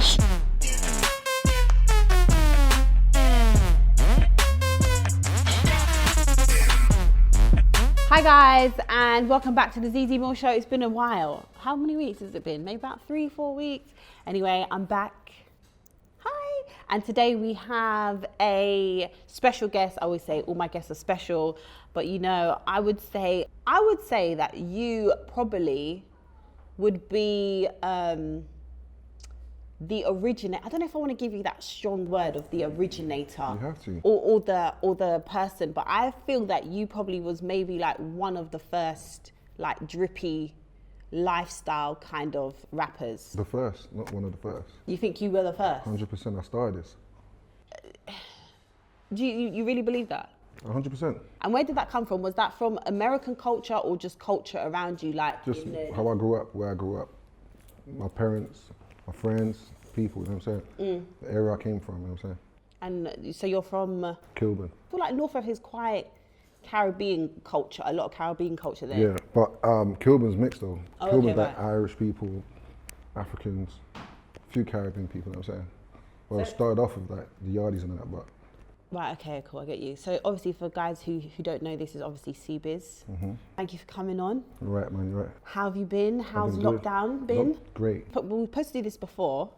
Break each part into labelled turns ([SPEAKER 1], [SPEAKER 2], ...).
[SPEAKER 1] controversies.
[SPEAKER 2] Hi guys, and welcome back to the ZEZE MILLZ show. It's been a while. How many weeks has it been? Maybe about 3-4 weeks. Anyway, I'm back. Hi. And today we have a special guest. I always say all my guests are special, but you know, I would say that you probably would be the originator. I don't know if I want to give you that strong word of the originator.
[SPEAKER 3] You have to.
[SPEAKER 2] Or the person, but I feel that you probably was maybe like one of the first like drippy lifestyle kind of rappers.
[SPEAKER 3] The first, not one of the first.
[SPEAKER 2] You think you were the first?
[SPEAKER 3] 100% I started this.
[SPEAKER 2] Do you really believe that?
[SPEAKER 3] 100%.
[SPEAKER 2] And where did that come from? Was that from American culture or just culture around you? Like
[SPEAKER 3] Just how I grew up, where I grew up. My parents, my friends, people, you know what I'm saying? The area I came from, you know what I'm saying?
[SPEAKER 2] And so you're from...
[SPEAKER 3] Kilburn.
[SPEAKER 2] I feel like Norfolk is quite Caribbean culture, a lot of Caribbean culture there.
[SPEAKER 3] Yeah, but Kilburn's mixed though.
[SPEAKER 2] Oh,
[SPEAKER 3] Kilburn's
[SPEAKER 2] okay,
[SPEAKER 3] like Irish people, Africans, a few Caribbean people, you know what I'm saying? Well, it started off with like the Yardies and that, but...
[SPEAKER 2] Right, okay, cool, I get you. So obviously for guys who don't know, this is obviously C BIZ. Thank you for coming on.
[SPEAKER 3] You're right, man, you're right.
[SPEAKER 2] How have you been? How's
[SPEAKER 3] been good.
[SPEAKER 2] lockdown been?
[SPEAKER 3] Great.
[SPEAKER 2] But we were supposed to do this before,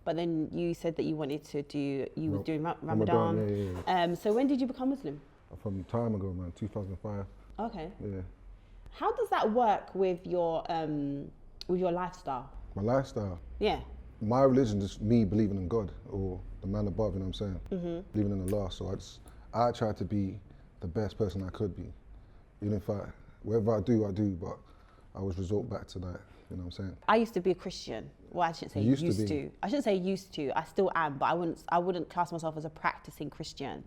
[SPEAKER 2] but then you said that you wanted to do, you were doing Ramadan.
[SPEAKER 3] Yeah.
[SPEAKER 2] So when did you become Muslim?
[SPEAKER 3] From time ago, man, 2005.
[SPEAKER 2] Okay.
[SPEAKER 3] Yeah.
[SPEAKER 2] How does that work with your lifestyle?
[SPEAKER 3] My lifestyle.
[SPEAKER 2] Yeah.
[SPEAKER 3] My religion is me believing in God or the man above, you know what I'm saying? Believing in Allah. So I try to be the best person I could be. Even if whatever I do, but I always resort back to that, you know what I'm saying?
[SPEAKER 2] I used to be a Christian. Well, I shouldn't say used to. I shouldn't say used to. I still am, but I wouldn't class myself as a practicing Christian,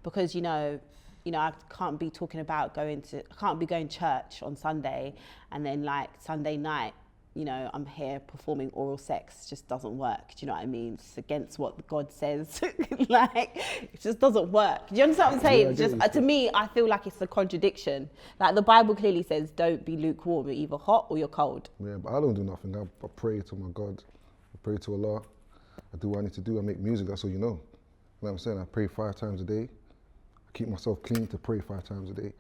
[SPEAKER 2] because you know, I can't be talking about I can't be going to church on Sunday and then like Sunday night, you know, I'm here performing oral sex. Just doesn't work. Do you know what I mean? It's against what God says. Like, it just doesn't work. Do you understand what I'm saying?
[SPEAKER 3] Yeah,
[SPEAKER 2] to me, I feel like it's a contradiction. Like the Bible clearly says, don't be lukewarm. You're either hot or you're cold.
[SPEAKER 3] Yeah, but I don't do nothing. I pray to my God. I pray to Allah. I do what I need to do. I make music. That's all you know. You know what I'm saying? I pray 5 times a day. I keep myself clean to pray 5 times a day.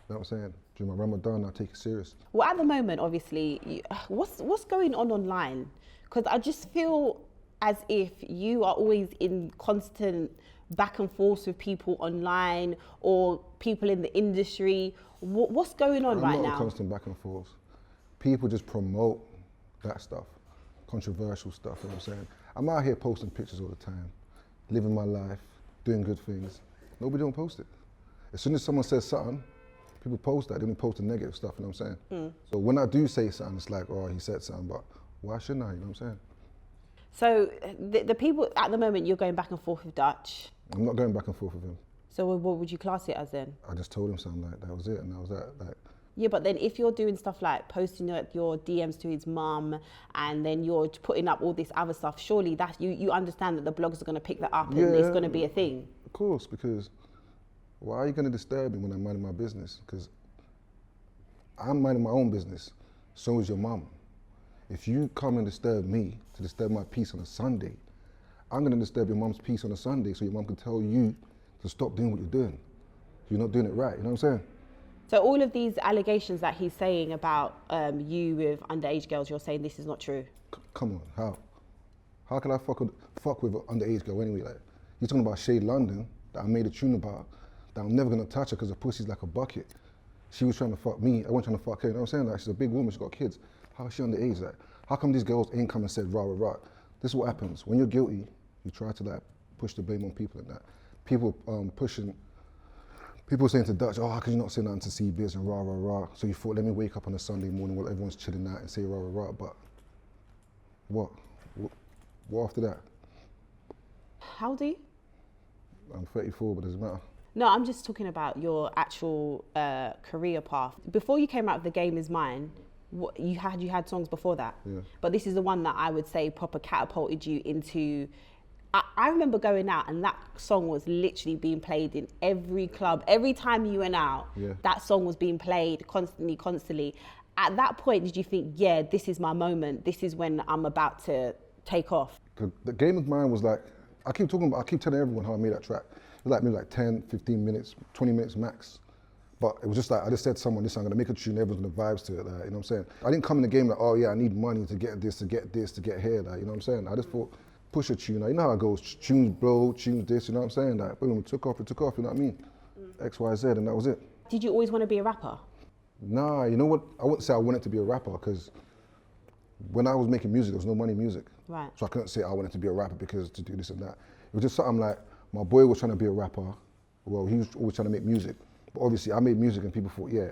[SPEAKER 3] You know what I'm saying? During my Ramadan, I take it serious.
[SPEAKER 2] Well, at the moment, obviously, what's going on online? Because I just feel as if you are always in constant back and forth with people online or people in the industry. What's going on right now?
[SPEAKER 3] I'm not a constant back and forth. People just promote that stuff, controversial stuff, you know what I'm saying? I'm out here posting pictures all the time, living my life, doing good things. Nobody don't post it. As soon as someone says something, people post that, they only post the negative stuff, you know what I'm saying? So when I do say something, it's like, oh, he said something, but why shouldn't I, you know what I'm saying?
[SPEAKER 2] So the people, at the moment, you're going back and forth with Dutch.
[SPEAKER 3] I'm not going back and forth with him.
[SPEAKER 2] So what would you class it as then?
[SPEAKER 3] I just told him something like that was it, and that was that. Like,
[SPEAKER 2] yeah, but then if you're doing stuff like posting your DMs to his mum and then you're putting up all this other stuff, surely that you understand that the bloggers are going to pick that up and it's going to be a thing.
[SPEAKER 3] Of course, because why are you going to disturb me when I'm minding my business? Because I'm minding my own business. So is your mum. If you come and disturb me to disturb my peace on a Sunday, I'm going to disturb your mum's peace on a Sunday so your mum can tell you to stop doing what you're doing. You're not doing it right, you know what I'm saying?
[SPEAKER 2] So all of these allegations that he's saying about you with underage girls, you're saying this is not true?
[SPEAKER 3] Come on, how? How can I fuck with an underage girl anyway? Like, you're talking about Shade London that I made a tune about, that I'm never gonna touch her because her pussy's like a bucket. She was trying to fuck me, I wasn't trying to fuck her, you know what I'm saying? Like, she's a big woman, she's got kids. How is she underage? Like, how come these girls ain't come and said rah, rah, rah? This is what happens. When you're guilty, you try to like push the blame on people and that. People people saying to Dutch, oh, how can you not say nothing to C BIZ and rah, rah, rah? So you thought, let me wake up on a Sunday morning while everyone's chilling out and say rah, rah, rah, but what? What after that?
[SPEAKER 2] How old are you?
[SPEAKER 3] I'm 34, but it doesn't matter.
[SPEAKER 2] No, I'm just talking about your actual career path. Before you came out of The Game Is Mine, you had songs before that.
[SPEAKER 3] Yeah.
[SPEAKER 2] But this is the one that I would say proper catapulted you into. I remember going out and that song was literally being played in every club. Every time you went out, that song was being played constantly. At that point, did you think, yeah, this is my moment. This is when I'm about to take off?
[SPEAKER 3] The Game of Mine was like, I keep telling everyone how I made that track. It was like maybe like 10, 15 minutes, 20 minutes max. But it was just like, I just said to someone, listen, I'm gonna make a tune, everyone's gonna vibes to it, like, you know what I'm saying? I didn't come in the game like, oh yeah, I need money to get this, to get here, like, you know what I'm saying? I just thought, push a tune, like, you know how it goes, tunes blow, tunes this, you know what I'm saying? Like, boom, it took off, you know what I mean? X, Y, Z, and that was it.
[SPEAKER 2] Did you always want to be a rapper?
[SPEAKER 3] Nah, you know what? I wouldn't say I wanted to be a rapper, because when I was making music, there was no money in music.
[SPEAKER 2] Right.
[SPEAKER 3] So I couldn't say I wanted to be a rapper because to do this and that. It was just something like, my boy was trying to be a rapper, well, he was always trying to make music. But obviously I made music and people thought, yeah,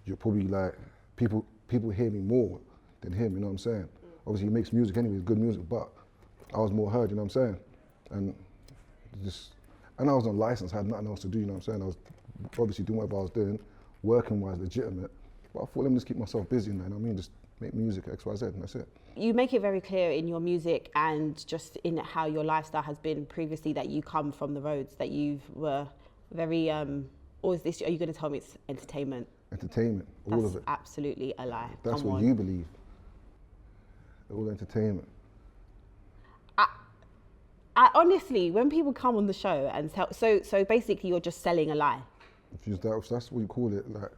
[SPEAKER 3] you're probably like, people hear me more than him, you know what I'm saying? Obviously he makes music anyway, it's good music, but I was more heard, you know what I'm saying? And I was on license, I had nothing else to do, you know what I'm saying? I was obviously doing whatever I was doing, working-wise, legitimate. But I thought, let me just keep myself busy, you know what I mean? Just make music, X, Y, Z, and that's it.
[SPEAKER 2] You make it very clear in your music and just in how your lifestyle has been previously that you come from the roads, that you were very, or is this, are you going to tell me it's entertainment?
[SPEAKER 3] Entertainment, all of it.
[SPEAKER 2] That's absolutely a lie.
[SPEAKER 3] That's
[SPEAKER 2] Come
[SPEAKER 3] what
[SPEAKER 2] on.
[SPEAKER 3] you believe. All entertainment.
[SPEAKER 2] I honestly, when people come on the show and tell, so basically you're just selling a lie.
[SPEAKER 3] If that's what you call it, like.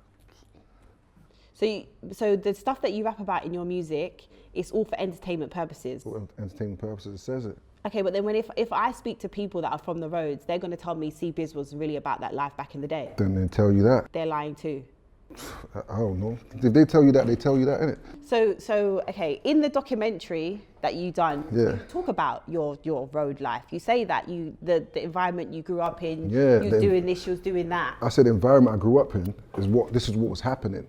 [SPEAKER 2] So the stuff that you rap about in your music, it's all for entertainment purposes.
[SPEAKER 3] For entertainment purposes, it says it.
[SPEAKER 2] Okay, but then if I speak to people that are from the roads, they're going to tell me C BIZ was really about that life back in the day.
[SPEAKER 3] Then they tell you that.
[SPEAKER 2] They're lying too.
[SPEAKER 3] I don't know. If they tell you that, they tell you that, innit?
[SPEAKER 2] So okay, in the documentary that you done, you talk about your road life. You say that the environment you grew up in, you was doing this, you was doing that.
[SPEAKER 3] I said the environment I grew up in this is what was happening.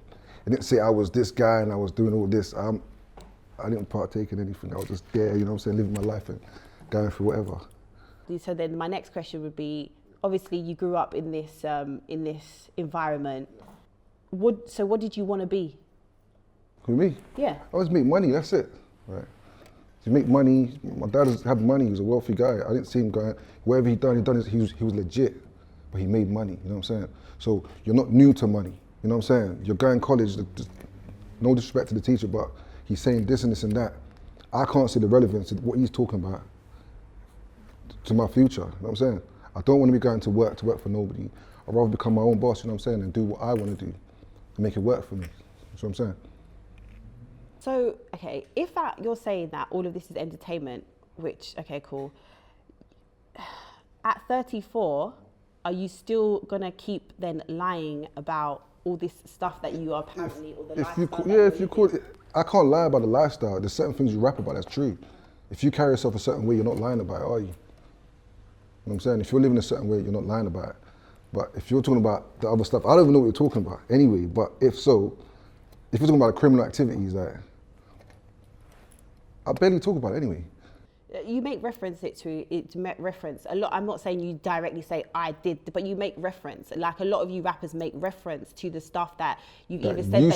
[SPEAKER 3] I didn't say I was this guy and I was doing all this. I didn't partake in anything. I was just there, you know what I'm saying, living my life and going through whatever.
[SPEAKER 2] So then my next question would be, obviously you grew up in this environment. So what did you want to be?
[SPEAKER 3] Who, me?
[SPEAKER 2] Yeah.
[SPEAKER 3] I always make money, that's it. Right. To make money, my dad had money, he was a wealthy guy. I didn't see him going, whatever he was legit, but he made money, you know what I'm saying? So you're not new to money, you know what I'm saying? You're going to college, no disrespect to the teacher, but he's saying this and this and that. I can't see the relevance of what he's talking about to my future, you know what I'm saying? I don't want to be going to work for nobody. I'd rather become my own boss, you know what I'm saying, and do what I want to do and make it work for me, that's what I'm saying.
[SPEAKER 2] So, okay, if you're saying that all of this is entertainment, which, okay, cool. At 34, are you still gonna keep then lying about all this stuff that you are apparently, or the lifestyle?
[SPEAKER 3] I can't lie about the lifestyle. There's certain things you rap about that's true. If you carry yourself a certain way, you're not lying about it, are you? You know what I'm saying? If you're living a certain way, you're not lying about it. But if you're talking about the other stuff, I don't even know what you're talking about anyway, but if so, if you're talking about criminal activities, like, I barely talk about it anyway.
[SPEAKER 2] You make reference reference a lot. I'm not saying you directly say I did, but you make reference. Like a lot of you rappers make reference to the stuff that you've even said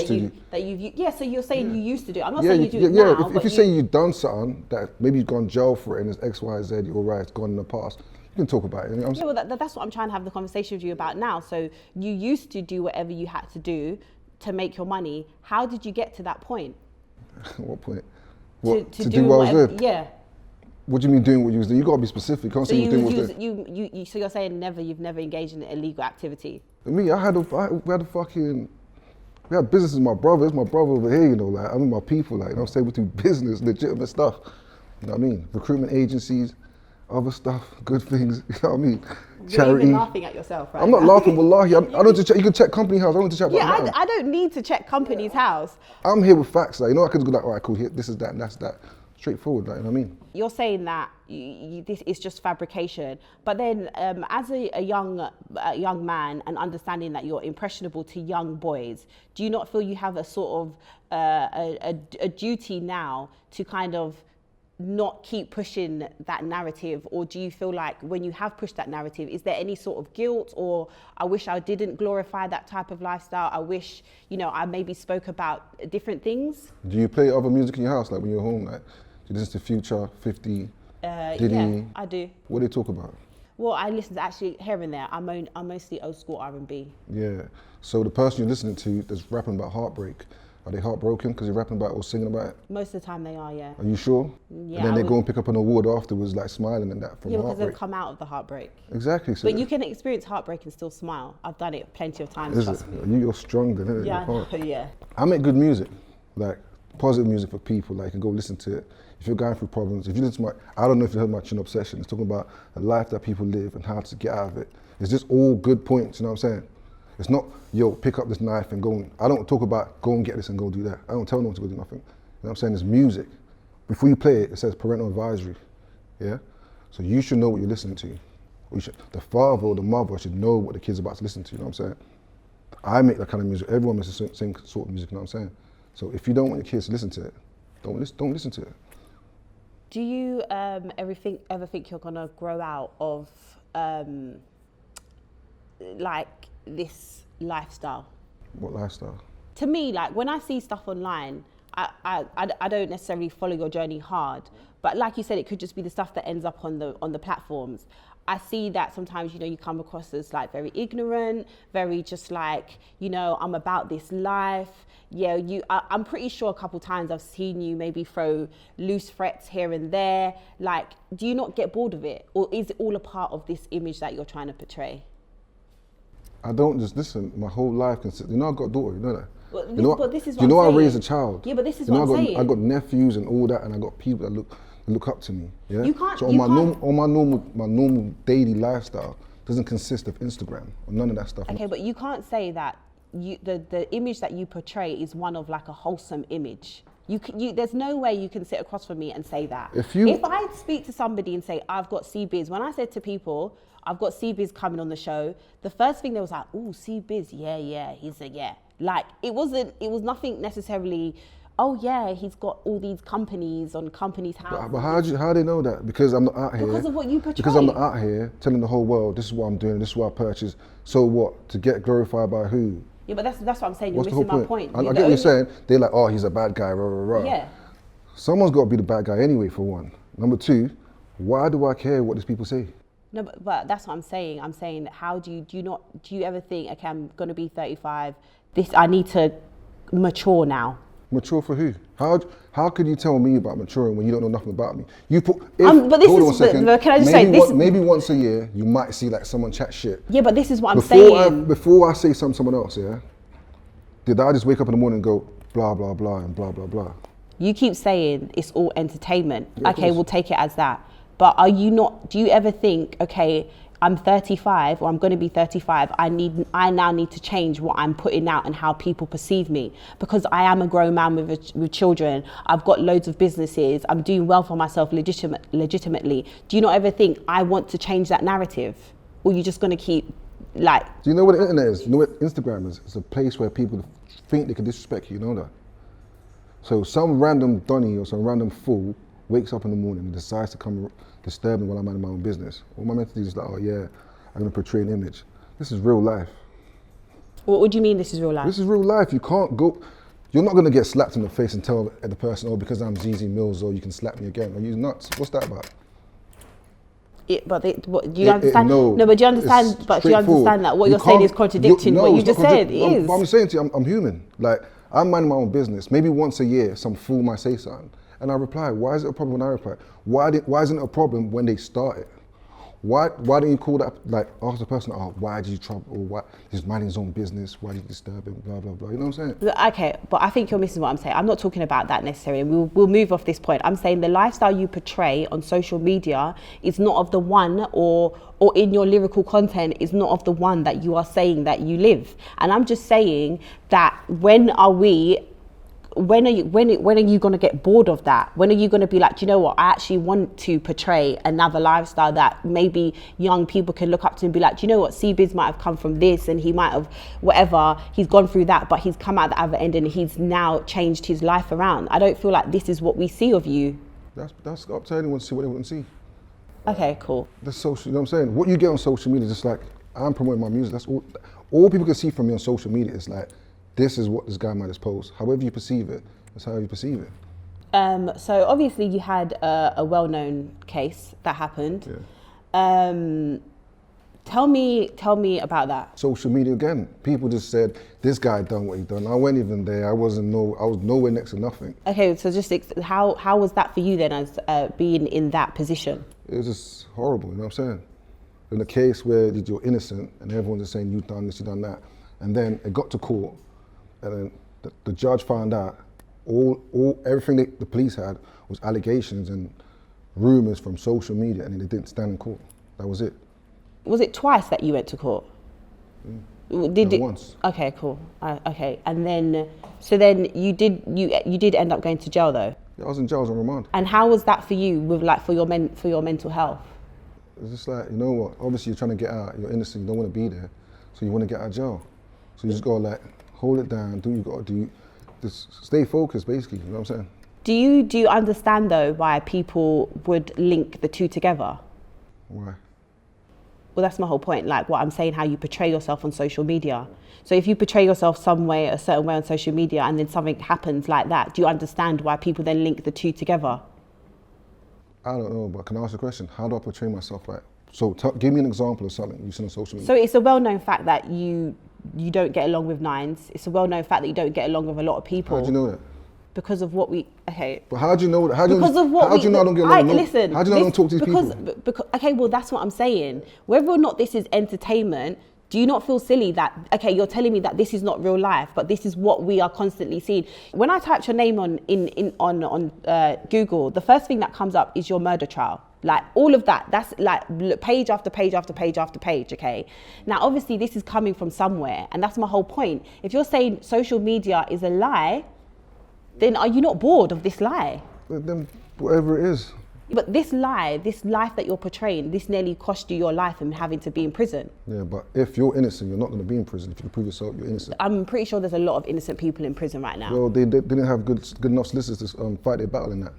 [SPEAKER 2] that you've. Yeah, so you're saying you used to do. I'm not saying you do it now.
[SPEAKER 3] If you say you've done something that maybe you've gone jail for it and it's X, Y, Z, you're right, it's gone in the past. You can talk about it. You know what I'm
[SPEAKER 2] well, that's what I'm trying to have the conversation with you about now. So you used to do whatever you had to do to make your money. How did you get to that point?
[SPEAKER 3] What point?
[SPEAKER 2] To do what I was doing? Yeah.
[SPEAKER 3] What do you mean doing what you was doing? You gotta be specific. You can't say you're doing what
[SPEAKER 2] So you're saying you've never engaged in illegal activity?
[SPEAKER 3] Me, we had businesses. My brother, it's my brother over here. You know, like I mean, my people. Like, you know, what I'm saying, we do business, legitimate stuff. You know what I mean? Recruitment agencies, other stuff, good things. You know what I mean? Charity.
[SPEAKER 2] You're even laughing at yourself, right?
[SPEAKER 3] I'm not laughing, wallahi. I don't check. You can check company house. I don't need to check.
[SPEAKER 2] Yeah, I don't need to check company's house.
[SPEAKER 3] I'm here with facts. Like, you know, I could go like, all right, cool. Here, this is that, and that's that. Straightforward, like, you know what I mean?
[SPEAKER 2] You're saying that this is just fabrication, but then as a young man and understanding that you're impressionable to young boys, do you not feel you have a sort of a duty now to kind of not keep pushing that narrative? Or do you feel like when you have pushed that narrative, is there any sort of guilt, or I wish I didn't glorify that type of lifestyle? I wish, you know, I maybe spoke about different things.
[SPEAKER 3] Do you play other music in your house, like when you're home? Like, do you listen to Future, 50, Diddy?
[SPEAKER 2] Yeah, I do.
[SPEAKER 3] What do they talk about?
[SPEAKER 2] Well, I listen to actually here and there. I'm mostly old school R&B.
[SPEAKER 3] Yeah. So the person you're listening to that's rapping about heartbreak, Are they heartbroken because you're rapping about it or singing about it?
[SPEAKER 2] Most of the time they are, yeah.
[SPEAKER 3] Are you sure?
[SPEAKER 2] Yeah.
[SPEAKER 3] And then they go and pick up an award afterwards, like smiling and that from
[SPEAKER 2] Yeah, because
[SPEAKER 3] heartbreak.
[SPEAKER 2] they've come out of the heartbreak.
[SPEAKER 3] Exactly. So
[SPEAKER 2] but you can experience heartbreak and still smile. I've done it plenty of times, trust me.
[SPEAKER 3] You're stronger, isn't it?
[SPEAKER 2] Yeah, yeah.
[SPEAKER 3] I make good music, like positive music for people. Like you can go listen to it. If you're going through problems, if you listen to I don't know if you heard my Chin Obsession. It's talking about the life that people live and how to get out of it. It's just all good points. You know what I'm saying? It's not, yo, pick up this knife and go. I don't talk about go and get this and go do that. I don't tell no one to go do nothing. You know what I'm saying? It's music. Before you play it, it says parental advisory. Yeah. So you should know what you're listening to. The father or the mother should know what the kid's about to listen to. You know what I'm saying? I make that kind of music. Everyone makes the same sort of music. You know what I'm saying? So if you don't want your kids to listen to it, don't listen to it.
[SPEAKER 2] Do you ever think you're gonna grow out of like this lifestyle?
[SPEAKER 3] What lifestyle?
[SPEAKER 2] To me, like when I see stuff online, I don't necessarily follow your journey hard, but like you said, it could just be the stuff that ends up on the platforms. I see that sometimes, you know, you come across as like very ignorant, very just like, you know, I'm about this life. Yeah, I'm pretty sure a couple times I've seen you maybe throw loose threats here and there. Like, do you not get bored of it? Or is it all a part of this image that you're trying to portray?
[SPEAKER 3] I don't just listen. My whole life consists. You know, I've got a daughter. You know that.
[SPEAKER 2] Well, but this is what
[SPEAKER 3] I'm saying.
[SPEAKER 2] I
[SPEAKER 3] raised a child.
[SPEAKER 2] Yeah, but this is what I'm saying.
[SPEAKER 3] I got nephews and all that, and I got people that look up to me. Yeah.
[SPEAKER 2] You can't.
[SPEAKER 3] So my normal daily lifestyle doesn't consist of Instagram or none of that stuff.
[SPEAKER 2] Okay, but you can't say that the image that you portray is one of like a wholesome image. There's no way you can sit across from me and say that. If I speak to somebody and say, I've got C BIZ, when I said to people, I've got C BIZ coming on the show, the first thing they was like, ooh, C BIZ, yeah, he's a yeah. Like, it was nothing necessarily, oh yeah, he's got all these companies on companies' houses.
[SPEAKER 3] But how do they know that? Because I'm not out here.
[SPEAKER 2] Because of what you portray.
[SPEAKER 3] Because I'm not out here telling the whole world, this is what I'm doing, this is what I purchased. So what? To get glorified by who?
[SPEAKER 2] Yeah, but that's what I'm saying. You're missing my point.
[SPEAKER 3] I get what you're saying. They're like, oh, he's a bad guy, rah, rah, rah.
[SPEAKER 2] Yeah.
[SPEAKER 3] Someone's got to be the bad guy anyway, for one. Number two, why do I care what these people say?
[SPEAKER 2] No, but that's what I'm saying. I'm saying, how do you ever think, okay, I'm going to be 35, I need to mature now? Mature
[SPEAKER 3] for who? How could you tell me about maturing when you don't know nothing about me?
[SPEAKER 2] But this is, can I just say this?
[SPEAKER 3] Maybe once a year you might see like someone chat shit.
[SPEAKER 2] Yeah, but this is what I'm saying.
[SPEAKER 3] Before I say something to someone else, yeah, did I just wake up in the morning and go blah blah blah and blah blah blah?
[SPEAKER 2] You keep saying it's all entertainment. Yeah, okay, we'll take it as that. But do you ever think, okay, I'm 35 or I'm going to be 35, I now need to change what I'm putting out and how people perceive me, because I am a grown man with children. I've got loads of businesses. I'm doing well for myself legitimately. Do you not ever think I want to change that narrative? Or you're just going to keep like...
[SPEAKER 3] Do you know what the internet is? You know what Instagram is? It's a place where people think they can disrespect you, you know that? So some random Donny or some random fool wakes up in the morning and decides to come disturb me while I'm minding my own business. All my mentality is like, oh yeah, I'm gonna portray an image. This is real life.
[SPEAKER 2] What do you mean this is real life?
[SPEAKER 3] This is real life. You're not gonna get slapped in the face and tell the person, oh, because I'm ZEZE MILLZ, or you can slap me again. Are you nuts? What's that about?
[SPEAKER 2] Do you understand? No, but do you understand? But do you understand that what you're saying is contradicting what you just said? It is.
[SPEAKER 3] But I'm saying to you, I'm human. Like, I'm minding my own business. Maybe once a year, some fool might say something. And I reply, why is it a problem when I reply? Why isn't it a problem when they start it? Why don't you call that, like, ask the person, oh, why did you trouble, or why, he's minding his own business, why did you disturb him, blah, blah, blah, you know what I'm saying?
[SPEAKER 2] Okay, but I think you're missing what I'm saying. I'm not talking about that necessarily. We'll move off this point. I'm saying the lifestyle you portray on social media is not of the one, or in your lyrical content is not of the one that you are saying that you live. And I'm just saying that when are you going to get bored of that? When are you going to be like, do you know what, I actually want to portray another lifestyle that maybe young people can look up to and be like, do you know what, C BIZ might have come from this and he might have whatever, he's gone through that, but he's come out the other end and he's now changed his life around. I don't feel like this is what we see of you.
[SPEAKER 3] That's up to anyone to see what they want to see.
[SPEAKER 2] Okay, cool.
[SPEAKER 3] That's social, you know what I'm saying? What you get on social media is just like, I'm promoting my music, that's all people can see from me on social media is like, this is what this guy might have posted. However you perceive it, that's how you perceive it.
[SPEAKER 2] So obviously you had a well-known case that happened.
[SPEAKER 3] Yeah.
[SPEAKER 2] Tell me about that.
[SPEAKER 3] Social media again. People just said, this guy done what he done. I wasn't even there. I was nowhere next to nothing.
[SPEAKER 2] Okay, so just how was that for you then, as being in that position?
[SPEAKER 3] It was just horrible, you know what I'm saying? In a case where you're innocent and everyone's just saying, you've done this, you've done that. And then it got to court, and then the judge found out everything the police had was allegations and rumors from social media, and they didn't stand in court. That was it.
[SPEAKER 2] Was it twice that you went to court?
[SPEAKER 3] Once.
[SPEAKER 2] Okay, cool. Okay, and then you did end up going to jail though.
[SPEAKER 3] Yeah, I was in jail, I was on remand.
[SPEAKER 2] And how was that for you, with like for your mental health?
[SPEAKER 3] It's just like, you know what? Obviously, you're trying to get out. You're innocent. You don't want to be there, so you want to get out of jail. So you just gotta like hold it down. Do what you gotta do. Just stay focused, basically. You know what I'm saying?
[SPEAKER 2] Do you understand though why people would link the two together?
[SPEAKER 3] Why?
[SPEAKER 2] Well, that's my whole point. Like what I'm saying, how you portray yourself on social media. So if you portray yourself a certain way on social media, and then something happens like that, do you understand why people then link the two together?
[SPEAKER 3] I don't know, but can I ask a question? How do I portray myself like? So give me an example of something you've seen on social media.
[SPEAKER 2] So it's a well-known fact that you don't get along with nines. It's a well-known fact that you don't get along with a lot of people.
[SPEAKER 3] How do you know that?
[SPEAKER 2] Because of what we, okay.
[SPEAKER 3] But how do you know that? How do you know I don't get along?
[SPEAKER 2] Listen,
[SPEAKER 3] how do you know I don't talk to these people?
[SPEAKER 2] Because, okay, well, that's what I'm saying. Whether or not this is entertainment, do you not feel silly that, okay, you're telling me that this is not real life, but this is what we are constantly seeing? When I type your name on Google, the first thing that comes up is your murder trial. Like all of that, that's like page after page after page after page, okay? Now, obviously this is coming from somewhere, and that's my whole point. If you're saying social media is a lie, then are you not bored of this lie?
[SPEAKER 3] But then whatever it is.
[SPEAKER 2] But this lie, this life that you're portraying, this nearly cost you your life and having to be in prison.
[SPEAKER 3] Yeah, but if you're innocent, you're not going to be in prison. If you can prove yourself, you're innocent.
[SPEAKER 2] I'm pretty sure there's a lot of innocent people in prison right now.
[SPEAKER 3] Well, they didn't have good enough solicitors to fight their battle in that,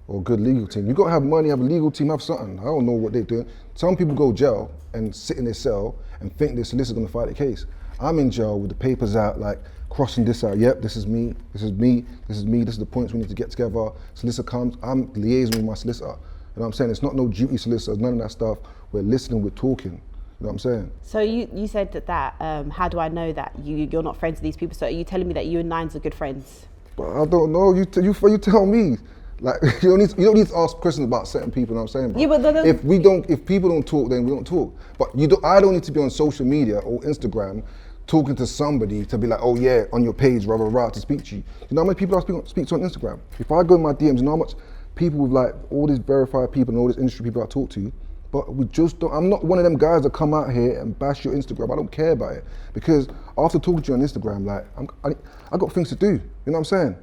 [SPEAKER 3] or a good legal team. You got to have money, have a legal team, have something. I don't know what they're doing. Some people go jail and sit in their cell and think their solicitor's going to fight the case. I'm in jail with the papers out, like crossing this out. Yep, this is me, this is me, this is me, this is the points we need to get together. Solicitor comes, I'm liaising with my solicitor. You know what I'm saying? It's not no duty solicitors, none of that stuff. We're listening, we're talking. You know what I'm saying?
[SPEAKER 2] So you said that, how do I know that you're not friends with these people? So are you telling me that you and Nines are good friends?
[SPEAKER 3] But I don't know, you tell me. Like, you don't need to ask questions about certain people, you know what I'm saying? Bro?
[SPEAKER 2] Yeah, but
[SPEAKER 3] if people don't talk, then we don't talk. But I don't need to be on social media or Instagram talking to somebody to be like, oh yeah, on your page, rah, rah, rah, to speak to you. You know how many people I speak to on Instagram? If I go in my DMs, you know how much people with like all these verified people and all these industry people I talk to, but we just don't, I'm not one of them guys that come out here and bash your Instagram. I don't care about it. Because after talking to you on Instagram, like, I got things to do, you know what I'm saying?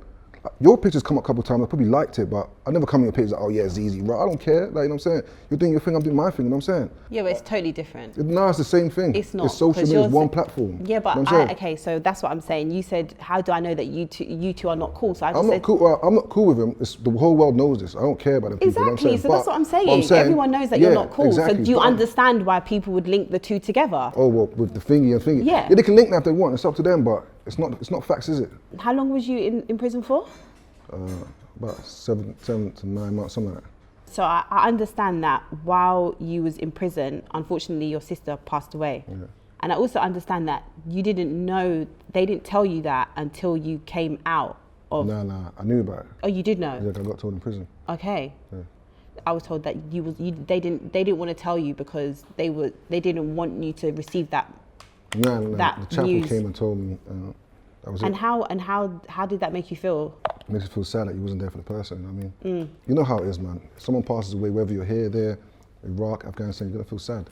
[SPEAKER 3] Your pictures come up a couple of times, I probably liked it, but I never come on your page like, oh yeah, ZEZE, right? I don't care, like, you know what I'm saying? You're doing your thing, I'm doing my thing, you know what I'm saying?
[SPEAKER 2] Yeah, but it's totally different.
[SPEAKER 3] No, it's the same thing.
[SPEAKER 2] It's not.
[SPEAKER 3] It's social media, it's one platform.
[SPEAKER 2] Yeah, but
[SPEAKER 3] you know
[SPEAKER 2] okay, so that's what I'm saying. You said, how do I know that you two are not cool? So
[SPEAKER 3] I'm not cool with them. The whole world knows this. I don't care about them people.
[SPEAKER 2] Exactly,
[SPEAKER 3] you know
[SPEAKER 2] so that's what I'm saying. Everyone knows that you're not cool.
[SPEAKER 3] Exactly,
[SPEAKER 2] so do you understand why people would link the two together?
[SPEAKER 3] Oh, well, with the thingy and thingy.
[SPEAKER 2] Yeah.
[SPEAKER 3] They can link that if they want. It's up to them, but it's not facts, is it?
[SPEAKER 2] How long was you in prison for?
[SPEAKER 3] About 7 to 9 months, something like that.
[SPEAKER 2] So I understand that while you was in prison, unfortunately your sister passed away.
[SPEAKER 3] Yeah.
[SPEAKER 2] And I also understand that you didn't know, they didn't tell you that until you came out of...
[SPEAKER 3] No, I knew about it.
[SPEAKER 2] Oh, you did know?
[SPEAKER 3] Yeah, I got told in prison.
[SPEAKER 2] Okay.
[SPEAKER 3] Yeah.
[SPEAKER 2] I was told that they didn't want to tell you because they didn't want you to receive that.
[SPEAKER 3] No.
[SPEAKER 2] That
[SPEAKER 3] the chapel
[SPEAKER 2] news.
[SPEAKER 3] came and told me. That was
[SPEAKER 2] and
[SPEAKER 3] it.
[SPEAKER 2] How did that make you feel?
[SPEAKER 3] It makes you feel sad that you wasn't there for the person. You know what I mean? You know how it is, man. If someone passes away, whether you're here, there, Iraq, Afghanistan, you're gonna feel sad.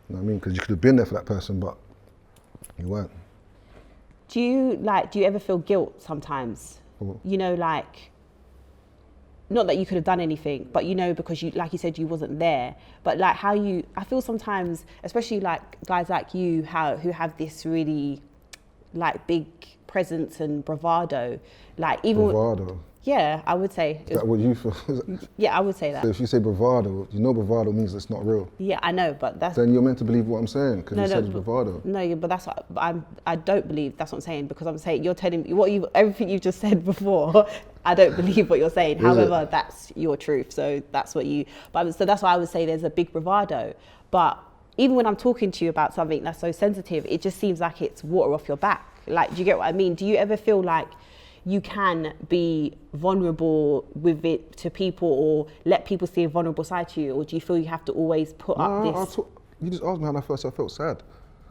[SPEAKER 3] You know what I mean? Because you could have been there for that person, but you weren't.
[SPEAKER 2] Do you ever feel guilt sometimes? You know, like, not that you could have done anything, but you know, because you, like you said, you wasn't there. But like I feel sometimes, especially like guys like you, who have this really like big presence and bravado, like even
[SPEAKER 3] bravado.
[SPEAKER 2] Yeah, I would say.
[SPEAKER 3] Is that what you feel?
[SPEAKER 2] Yeah, I would say that.
[SPEAKER 3] So if you say bravado, you know bravado means it's not real.
[SPEAKER 2] Yeah, I know, but that's...
[SPEAKER 3] Then you're meant to believe what I'm saying, because you said it's bravado.
[SPEAKER 2] No, but that's what I don't believe, that's what I'm saying, because I'm saying, you're telling me, everything you've just said before, I don't believe what you're saying. However, that's your truth, so that's what so that's why I would say there's a big bravado. But even when I'm talking to you about something that's so sensitive, it just seems like it's water off your back. Like, do you get what I mean? Do you ever feel like you can be vulnerable with it to people, or let people see a vulnerable side to you, or do you feel you have to always put up this?
[SPEAKER 3] You just asked me how I felt sad.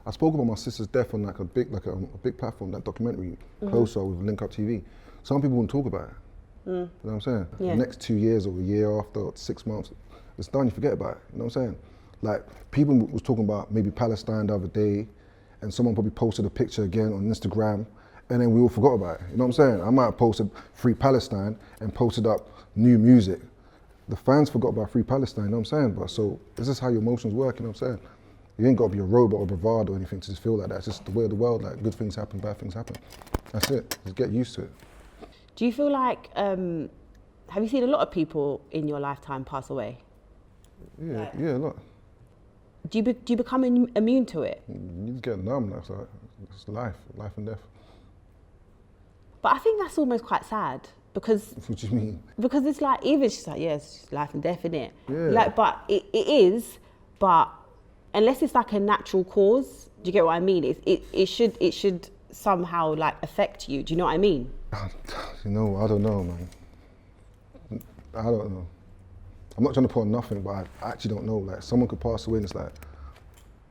[SPEAKER 3] I spoke about my sister's death on like a big platform, that documentary, Closer with Link Up TV. Some people wouldn't talk about it. You know what I'm saying?
[SPEAKER 2] Yeah.
[SPEAKER 3] The next 2 years or a year after, or 6 months, it's done, you forget about it. You know what I'm saying? Like, people was talking about maybe Palestine the other day, and someone probably posted a picture again on Instagram, and then we all forgot about it. You know what I'm saying? I might have posted Free Palestine and posted up new music. The fans forgot about Free Palestine, you know what I'm saying? But so, this is how your emotions work, you know what I'm saying? You ain't got to be a robot or bravado or anything to just feel like that. It's just the way of the world, like good things happen, bad things happen. That's it, just get used to it.
[SPEAKER 2] Do you feel like, have you seen a lot of people in your lifetime pass away?
[SPEAKER 3] Yeah, yeah, a lot.
[SPEAKER 2] Do you become immune to it?
[SPEAKER 3] You just get numb, that's like, it's life and death.
[SPEAKER 2] But I think that's almost quite sad, because...
[SPEAKER 3] What do you mean?
[SPEAKER 2] Because it's like, even it's just like, yeah, it's just life and death, innit?
[SPEAKER 3] Yeah.
[SPEAKER 2] Like, but it is, but unless it's like a natural cause, do you get what I mean? It should somehow like affect you, do you know what I mean?
[SPEAKER 3] You know, I don't know, man. I don't know. I'm not trying to put on nothing, but I actually don't know. Like, someone could pass away and it's like,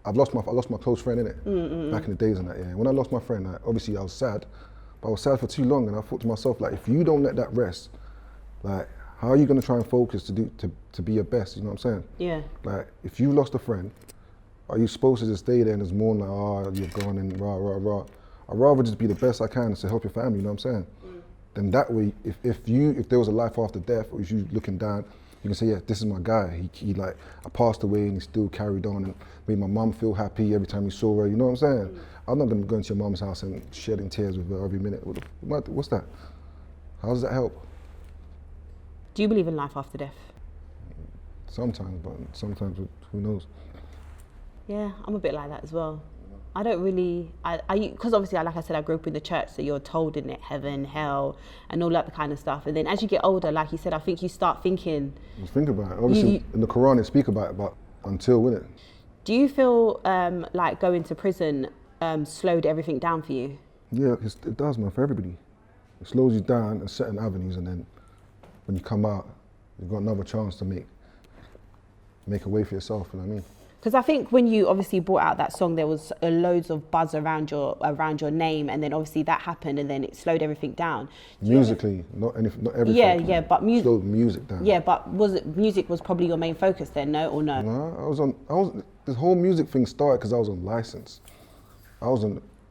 [SPEAKER 3] I lost my close friend, innit? Back in the days and that, yeah. When I lost my friend, like, obviously I was sad, but I was sad for too long, and I thought to myself, like, if you don't let that rest, like, how are you gonna try and focus to be your best, you know what I'm saying?
[SPEAKER 2] Yeah.
[SPEAKER 3] Like, if you lost a friend, are you supposed to just stay there and just mourn like, oh, you're gone and rah, rah, rah? I'd rather just be the best I can to help your family, you know what I'm saying? Then that way, if there was a life after death, or if you looking down, you can say, yeah, this is my guy. He like, I passed away and he still carried on and made my mum feel happy every time he saw her, you know what I'm saying? I'm not gonna go into your mum's house and shedding tears with her every minute. What's that? How does that help?
[SPEAKER 2] Do you believe in life after death?
[SPEAKER 3] Sometimes, but sometimes, who knows?
[SPEAKER 2] Yeah, I'm a bit like that as well. I don't really, because obviously, like I said, I grew up in the church, so you're told in it heaven, hell, and all that kind of stuff. And then as you get older, like you said, I think you start thinking.
[SPEAKER 3] Just think about it. Obviously, in the Quran, they speak about it, but until, with it.
[SPEAKER 2] Do you feel like going to prison slowed everything down for you?
[SPEAKER 3] Yeah, it does, man, for everybody. It slows you down in certain avenues, and then when you come out, you've got another chance to make a way for yourself, you know what I mean?
[SPEAKER 2] Because I think when you obviously brought out that song, there was loads of buzz around your name, and then obviously that happened, and then it slowed everything down.
[SPEAKER 3] Musically, not everything.
[SPEAKER 2] Yeah, but
[SPEAKER 3] slowed music down.
[SPEAKER 2] Yeah, but music was probably your main focus then, no, or no?
[SPEAKER 3] No, this whole music thing started because I was on license.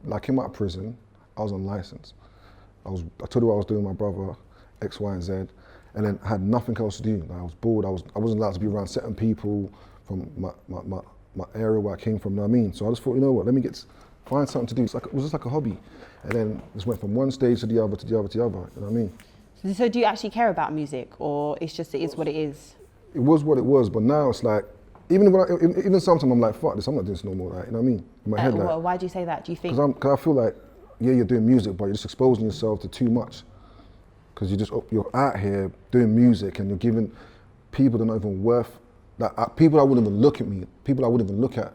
[SPEAKER 3] Like in my prison, I was on license. I told you what I was doing with my brother, X, Y, and Z, and then I had nothing else to do. Like, I was bored. I wasn't allowed to be around certain people from my area where I came from, you know what I mean? So I just thought, you know what, let me find something to do. It was just like a hobby. And then just went from one stage to the other, you know what I mean?
[SPEAKER 2] So do you actually care about music, or it is what it is?
[SPEAKER 3] It was what it was, but now it's like, even sometimes I'm like, fuck this, I'm not doing this no more, like, you know what I mean? In my head, like,
[SPEAKER 2] why do you say that? Do you think?
[SPEAKER 3] Because I feel like, yeah, you're doing music, but you're just exposing yourself to too much. Because you're out here doing music and you're giving people that are not even worth, like, people that wouldn't even look at me, people I wouldn't even look at,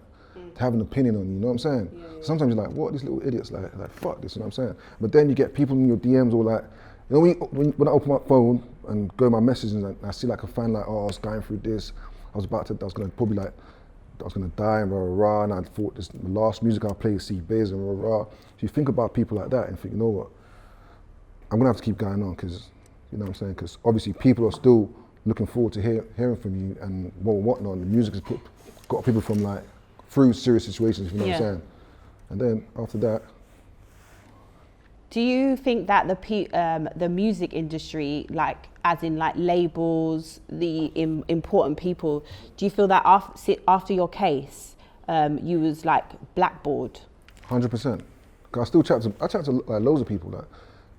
[SPEAKER 3] to have an opinion on you, you know what I'm saying? Yeah. Sometimes you're like, what, these little idiots, like fuck this, you know what I'm saying? But then you get people in your DMs all like, you know, when I open my phone and go to my messages and I see like a fan like, oh, I was going through this, I was gonna die and rah rah, and I thought the last music I played is C BIZ and rah rah. So you think about people like that and think, you know what, I'm gonna have to keep going on, because, you know what I'm saying, because obviously people are still looking forward to hearing from you and whatnot. The music has got people from like through serious situations, you know what I'm saying? And then after that.
[SPEAKER 2] Do you think that the music industry, like as in like labels, the important people, do you feel that after your case, you was like blackballed? 100%.
[SPEAKER 3] I still chat to like loads of people like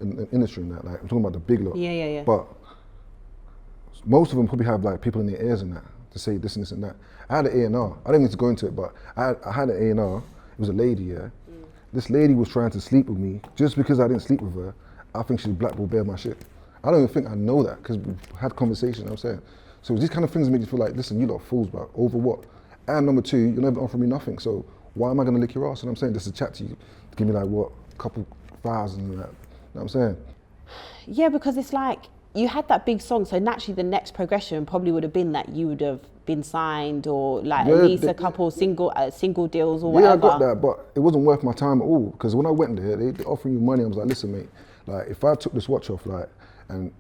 [SPEAKER 3] in the industry and that. Like, I'm talking about the big lot.
[SPEAKER 2] Yeah.
[SPEAKER 3] But most of them probably have like people in their ears and that to say this and this and that. I had an A&R. I didn't need to go into it, but I had an A&R. It was a lady, yeah. This lady was trying to sleep with me just because I didn't sleep with her. I think she's blackballed bare my shit. I don't even think I know that because we've had conversations, you know what I'm saying? So these kind of things make you feel like, listen, you lot fools, but over what? And number two, you're never offering me nothing. So why am I gonna lick your ass? And I'm saying, just to chat to you, to give me like what, a couple thousand and that. You know what I'm saying?
[SPEAKER 2] Yeah, because it's like, you had that big song, so naturally the next progression probably would have been that you would have been signed or like at least a couple single deals or whatever.
[SPEAKER 3] Yeah, I got that, but it wasn't worth my time at all. Because when I went there, they offering you money. I was like, listen, mate, like if I took this watch off, like, and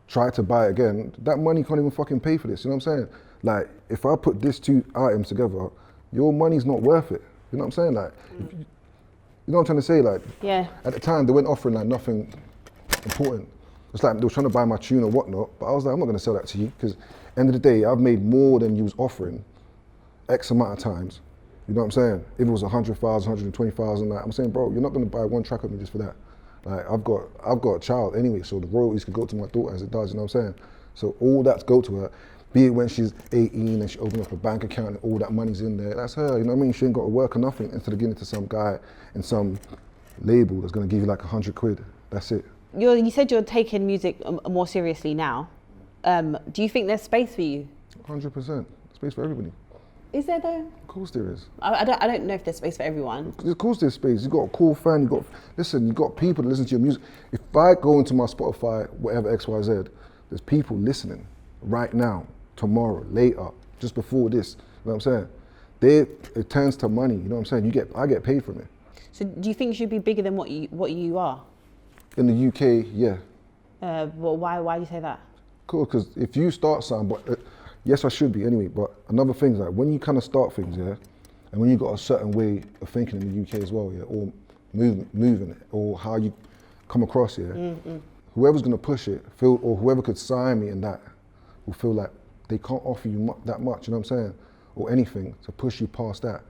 [SPEAKER 3] tried to buy it again, that money can't even fucking pay for this. You know what I'm saying? Like, if I put these two items together, your money's not worth it. You know what I'm saying? Like, you know what I'm trying to say? Like,
[SPEAKER 2] yeah.
[SPEAKER 3] At the time, they weren't offering like nothing important. It's like they were trying to buy my tune or whatnot, but I was like, I'm not gonna sell that to you, because end of the day, I've made more than you was offering X amount of times. You know what I'm saying? If it was 100,000, 120,000, like, I'm saying, bro, you're not gonna buy one track of me just for that. Like, I've got a child anyway, so the royalties could go to my daughter as it does, you know what I'm saying? So all that's go to her, be it when she's 18 and she opens up a bank account and all that money's in there, that's her, you know what I mean? She ain't got to work or nothing instead of giving it to some guy in some label that's gonna give you like 100 quid, that's it.
[SPEAKER 2] You said you're taking music more seriously now. Do you think there's space for you?
[SPEAKER 3] 100%, space for everybody.
[SPEAKER 2] Is there though?
[SPEAKER 3] Of course there is.
[SPEAKER 2] I don't know if there's space for everyone.
[SPEAKER 3] Of course there's space. You got a cool fan. You got people that listen to your music. If I go into my Spotify, whatever XYZ, there's people listening right now, tomorrow, later, just before this. You know what I'm saying? It turns to money. You know what I'm saying? I get paid from it.
[SPEAKER 2] So do you think you should be bigger than what you are?
[SPEAKER 3] In the UK, yeah.
[SPEAKER 2] Well, why do you say that?
[SPEAKER 3] Cool, because if you start something, but yes, I should be anyway. But another thing is like when you kind of start things, yeah, and when you got a certain way of thinking in the UK as well, yeah, or moving it, or how you come across, yeah. Whoever's gonna push it, or whoever could sign me in that, will feel like they can't offer you that much. You know what I'm saying? Or anything to push you past that.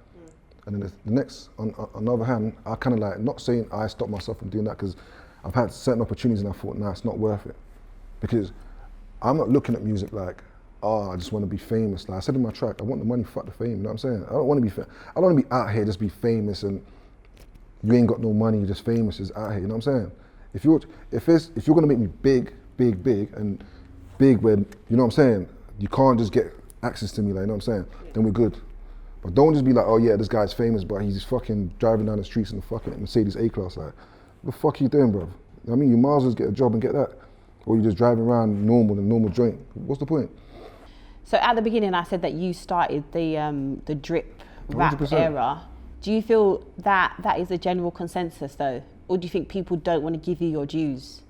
[SPEAKER 3] And then the next, on the other hand, I kind of like not saying I stopped myself from doing that because I've had certain opportunities and I thought, nah, it's not worth it. Because I'm not looking at music like, oh, I just want to be famous. Like I said in my track, I want the money, fuck the fame, you know what I'm saying? I don't want to be I don't want to be out here just be famous and you ain't got no money, you're just famous is out here, you know what I'm saying? If you're gonna make me big and big when, you know what I'm saying, you can't just get access to me, like, you know what I'm saying? Then we're good. But don't just be like, oh yeah, this guy's famous, but he's fucking driving down the streets in the fucking Mercedes A-Class, like, what the fuck are you doing, bro? I mean, you might as well get a job and get that. Or you're just driving around in a normal joint. What's the point?
[SPEAKER 2] So at the beginning, I said that you started the drip rap
[SPEAKER 3] 100%.
[SPEAKER 2] era. Do you feel that is a general consensus though? Or do you think people don't want to give you your dues?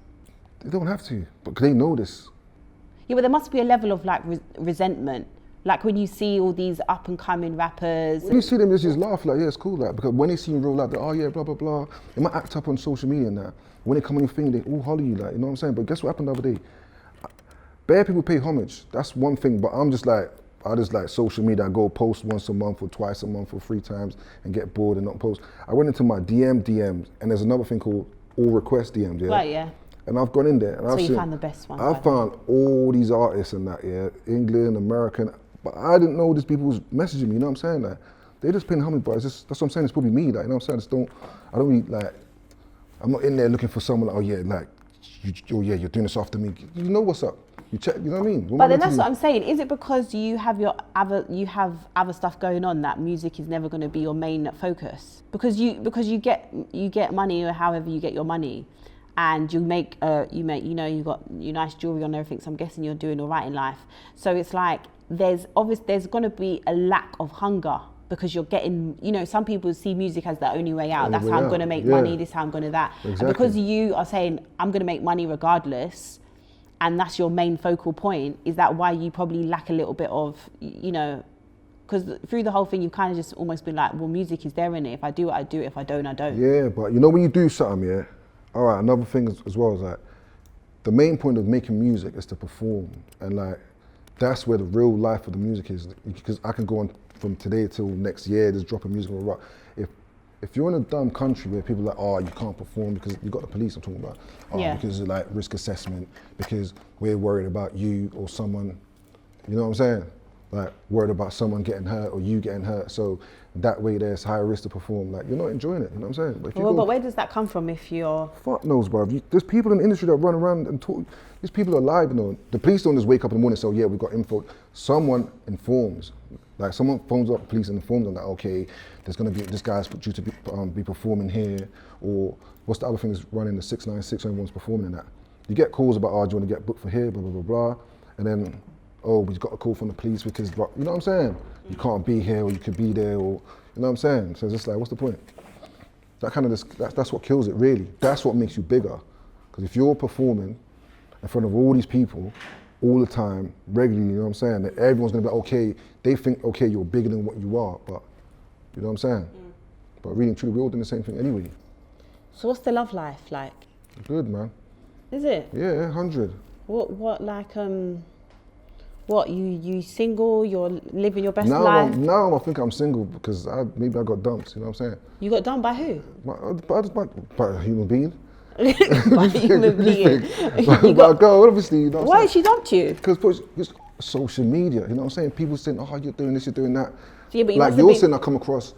[SPEAKER 3] They don't have to, but they know this.
[SPEAKER 2] Yeah, but there must be a level of like resentment. Like when you see all these up and coming rappers.
[SPEAKER 3] When you see them, they just laugh like, yeah, it's cool. Like, because when they see you in real life, they're, oh yeah, blah, blah, blah. They might act up on social media and that. When they come on your thing, they all holler you, like, you know what I'm saying? But guess what happened the other day? Bare people pay homage. That's one thing, but I just like social media. I go post once a month or twice a month or 3 times and get bored and not post. I went into my DMs and there's another thing called all request DMs, yeah?
[SPEAKER 2] Right, yeah.
[SPEAKER 3] And I've gone in there and
[SPEAKER 2] So you found the best one.
[SPEAKER 3] I found all these artists and that, yeah, England, American, but I didn't know these people was messaging me, you know what I'm saying? Like, they just paying homage, but it's just, that's what I'm saying, it's probably me, like, you know what I'm saying? I don't really, like, I'm not in there looking for someone like, oh yeah, like, you're doing this after me. You know what's up. You check, you know what I mean?
[SPEAKER 2] But then that's what I'm saying. Is it because you have other stuff going on that music is never going to be your main focus? Because you get money or however you get your money, and you know, you got your nice jewelry on and everything. So I'm guessing you're doing all right in life. So it's like there's going to be a lack of hunger. Because you're getting, you know, some people see music as the only way out. That's how I'm going to make money, this how I'm going to that. Exactly. And because you are saying, I'm going to make money regardless, and that's your main focal point, is that why you probably lack a little bit of, you know, because through the whole thing, you've kind of just almost been like, well, music is there in it. If I do it, I do it. If I don't, I don't.
[SPEAKER 3] Yeah, but you know when you do something, yeah, all right, another thing as well is like, the main point of making music is to perform. And like, that's where the real life of the music is. Because I can go on from today till next year, just dropping music or rock. If you're in a dumb country where people are like, oh, you can't perform because you got the police I'm talking about, because of like risk assessment, because we're worried about you or someone, you know what I'm saying? like worried about someone getting hurt or you getting hurt. So that way there's higher risk to perform. Like you're not enjoying it, you know what I'm saying? But,
[SPEAKER 2] but where does that come from if you're...
[SPEAKER 3] Fuck knows, bro. There's people in the industry that run around and talk. These people are alive, you know. The police don't just wake up in the morning and say, oh, yeah, we've got info. Someone informs. Like someone phones up the police and informs them that, okay, there's gonna be, this guy's due to be performing here, or what's the other thing that's running, the 696, everyone's performing in that. You get calls about, oh, do you want to get booked for here, blah, blah, blah, blah. And then, oh, we've got a call from the police because, you know what I'm saying? You can't be here, or you could be there, or, you know what I'm saying? So it's just like, what's the point? That kind of, that's what kills it, really. That's what makes you bigger. Because if you're performing in front of all these people, all the time, regularly, you know what I'm saying? That everyone's gonna be like, okay, they think, okay, you're bigger than what you are, but, you know what I'm saying? But really and truly, we're all doing the same thing anyway.
[SPEAKER 2] So what's the love life like?
[SPEAKER 3] Good, man.
[SPEAKER 2] Is it?
[SPEAKER 3] Yeah, 100.
[SPEAKER 2] What like, what, you single, you're living your best life?
[SPEAKER 3] Now I think I'm single because maybe I got dumped, you know what I'm saying?
[SPEAKER 2] You got dumped by who?
[SPEAKER 3] By a human being.
[SPEAKER 2] By a human being.
[SPEAKER 3] By a girl, obviously, you know what
[SPEAKER 2] Why
[SPEAKER 3] I'm
[SPEAKER 2] she dumped you?
[SPEAKER 3] Because it's social media, you know what I'm saying? People saying, oh, you're doing this, you're doing that.
[SPEAKER 2] Yeah, but
[SPEAKER 3] like you're saying I come across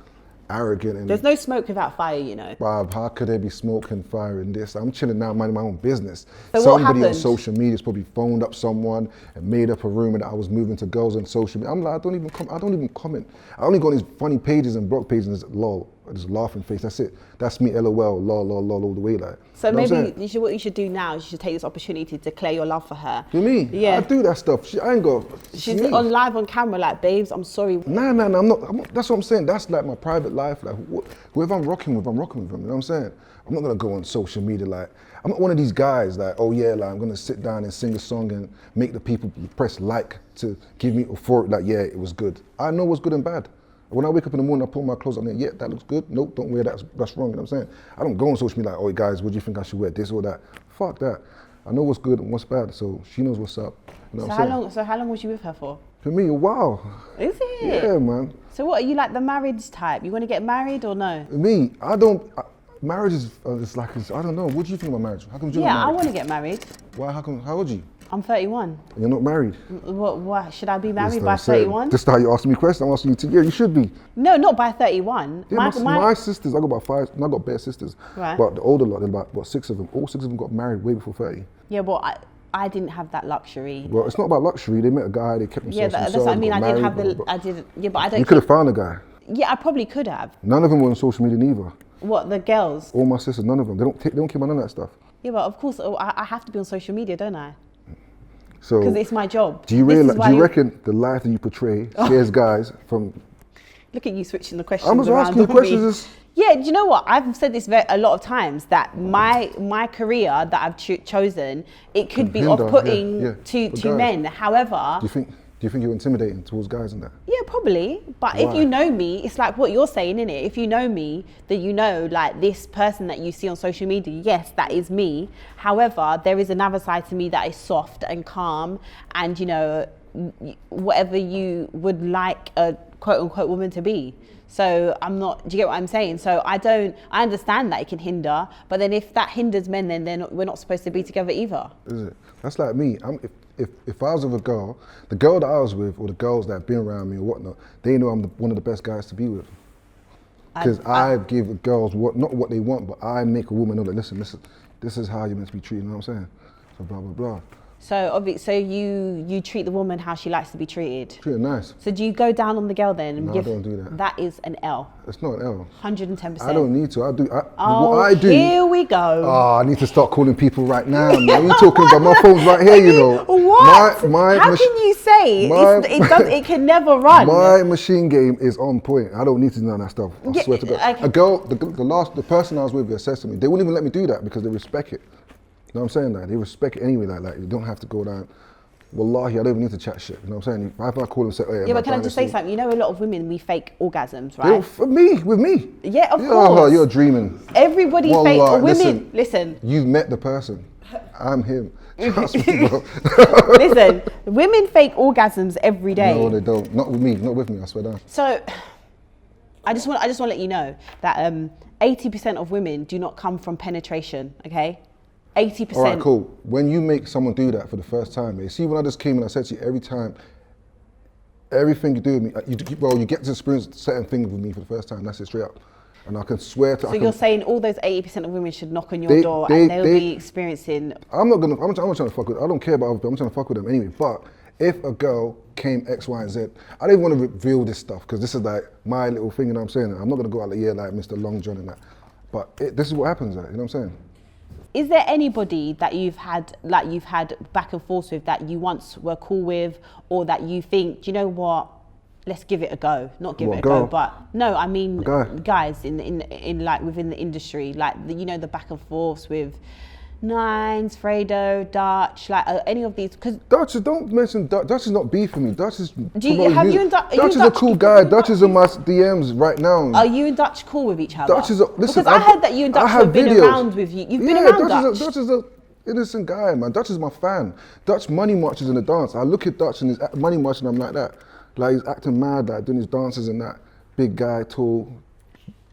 [SPEAKER 3] arrogant. And
[SPEAKER 2] there's no smoke without fire, you know.
[SPEAKER 3] Bob, how could there be smoke and fire in this? I'm chilling now, minding my own business.
[SPEAKER 2] So
[SPEAKER 3] somebody on social media has probably phoned up someone and made up a rumor that I was moving to girls on social media. I'm like, I don't even comment. I only go on these funny pages and blog pages and just lol, just laughing face. That's it. That's me, LOL, lol, all the way, like.
[SPEAKER 2] So maybe what you should do now is you should take this opportunity to declare your love for her.
[SPEAKER 3] You mean? Yeah. I do that stuff. I ain't go.
[SPEAKER 2] She's on live on camera, like, babes, I'm sorry.
[SPEAKER 3] Nah, I'm not. That's what I'm saying. That's like my private life. Like, whoever I'm rocking with them. You know what I'm saying? I'm not gonna go on social media like, I'm not one of these guys like, oh yeah, like I'm gonna sit down and sing a song and make the people press like to give me authority, like, yeah, it was good. I know what's good and bad. When I wake up in the morning, I put my clothes on there, yeah, that looks good. Nope, don't wear that, that's wrong, you know what I'm saying? I don't go on social media like, oh guys, what do you think I should wear, this or that? Fuck that. I know what's good and what's bad, so she knows what's up. You know what I'm saying?
[SPEAKER 2] So how long was you with her for?
[SPEAKER 3] For me, a while.
[SPEAKER 2] Is it?
[SPEAKER 3] Yeah, man.
[SPEAKER 2] So what, are you like the marriage type? You want to get married or no?
[SPEAKER 3] Me, marriage is, I don't know, what do you think about marriage? How come you're not married?
[SPEAKER 2] I want to get married.
[SPEAKER 3] Why, how old are you?
[SPEAKER 2] I'm 31.
[SPEAKER 3] And you're not married?
[SPEAKER 2] What, should I be married by 31?
[SPEAKER 3] This is how you asking me questions, I'm asking you, yeah, you should be.
[SPEAKER 2] No, not by 31.
[SPEAKER 3] Yeah, my sisters, I got about 5, and I got bare sisters.
[SPEAKER 2] Right.
[SPEAKER 3] But the older lot, there about 6 of them. All 6 of them got married way before 30.
[SPEAKER 2] Yeah, but I didn't have that luxury.
[SPEAKER 3] Well, it's not about luxury. They met a guy, they kept themselves
[SPEAKER 2] Yeah, that's what I mean. I didn't have yeah, but I don't.
[SPEAKER 3] You could have found a guy.
[SPEAKER 2] Yeah, I probably could have.
[SPEAKER 3] None of them were on social media neither.
[SPEAKER 2] What, the girls?
[SPEAKER 3] All my sisters, none of them. They don't care about none of that stuff.
[SPEAKER 2] Yeah, but of course, I have to be on social media, don't I?
[SPEAKER 3] So,
[SPEAKER 2] because it's my job.
[SPEAKER 3] Do you reckon the life that you portray scares guys from...
[SPEAKER 2] Look at you switching the questions
[SPEAKER 3] around. I was asking you questions.
[SPEAKER 2] Yeah, do you know what? I've said this a lot of times, that my career that I've chosen, it could be off-putting to men. However...
[SPEAKER 3] Do you think you're intimidating towards guys and that?
[SPEAKER 2] Yeah, probably. But why? If you know me, it's like what you're saying, innit? If you know me, that you know, like, this person that you see on social media, yes, that is me. However, there is another side to me that is soft and calm and, you know, whatever you would like a quote-unquote woman to be. So I'm not, do you get what I'm saying? So I understand that it can hinder, but then if that hinders men, then we're not supposed to be together either.
[SPEAKER 3] Is it? That's like me. If I was with a girl, the girl that I was with, or the girls that have been around me or whatnot, they know I'm one of the best guys to be with. Because I give girls not what they want, but I make a woman know that, listen, this is how you're meant to be treated, you know what I'm saying? So blah, blah, blah.
[SPEAKER 2] So you treat the woman how she likes to be treated.
[SPEAKER 3] Treat her nice.
[SPEAKER 2] So do you go down on the girl then?
[SPEAKER 3] No, I don't do that.
[SPEAKER 2] That is an L.
[SPEAKER 3] It's not an L.
[SPEAKER 2] 110%.
[SPEAKER 3] I don't need to. What
[SPEAKER 2] I do. Here we go.
[SPEAKER 3] Oh, I need to start calling people right now. Man. You're talking about my phone's right here, you know.
[SPEAKER 2] What? How can you say it can never run?
[SPEAKER 3] My machine game is on point. I don't need to know that stuff. I swear to God. Okay. A girl, the person I was with, says to me, they wouldn't even let me do that because they respect it. You know what I'm saying? Like, they respect it anyway. Like you don't have to go down. Wallahi, I don't even need to chat shit. You know what I'm saying? If I call and say, oh,
[SPEAKER 2] yeah, but can I just say something? You know, a lot of women, we fake orgasms, right?
[SPEAKER 3] With me.
[SPEAKER 2] Yeah, of course.
[SPEAKER 3] Oh, you're dreaming.
[SPEAKER 2] Everybody fake women. Listen.
[SPEAKER 3] You've met the person. I'm him. Trust me, bro.
[SPEAKER 2] Listen, women fake orgasms every day.
[SPEAKER 3] No, they don't. Not with me. Not with me. I swear down.
[SPEAKER 2] So, I just want to let you know that 80% of women do not come from penetration. Okay. 80%.
[SPEAKER 3] All right, cool. When you make someone do that for the first time, see, when I just came and I said to you, every time Everything you do with me, you get to experience certain things with me for the first time. That's it, straight up. And I can swear to.
[SPEAKER 2] So you're saying all those 80% of women should knock on your door and they'll be experiencing.
[SPEAKER 3] I'm not trying to fuck with. I don't care about other people. I'm trying to fuck with them anyway. But if a girl came X, Y, and Z, I don't want to reveal this stuff because this is like my little thing. You know what I'm saying? I'm not gonna go out like like Mr. Long John and that. But this is what happens. Like, you know what I'm saying?
[SPEAKER 2] Is there anybody that you've had back and forth with that you once were cool with, or that you think, do you know what? Let's give it a go. Not give it a go, but no, I mean guys in like within the industry, like the back and forths with Nines, Fredo, Dutch, like any of these. Because
[SPEAKER 3] Dutch, don't mention Dutch. Dutch is not beef for me. Dutch is. Dutch is a cool guy. Dutch is in my DMs right now.
[SPEAKER 2] Are you and Dutch cool with each other?
[SPEAKER 3] Dutch is listen.
[SPEAKER 2] Because I heard that you and Dutch have been around with you. You've been around Dutch.
[SPEAKER 3] Dutch is a innocent guy, man. Dutch is my fan. Dutch money marches in the dance. I look at Dutch and his money march and I'm like that. Like he's acting mad, like doing his dances and that. Big guy, tall,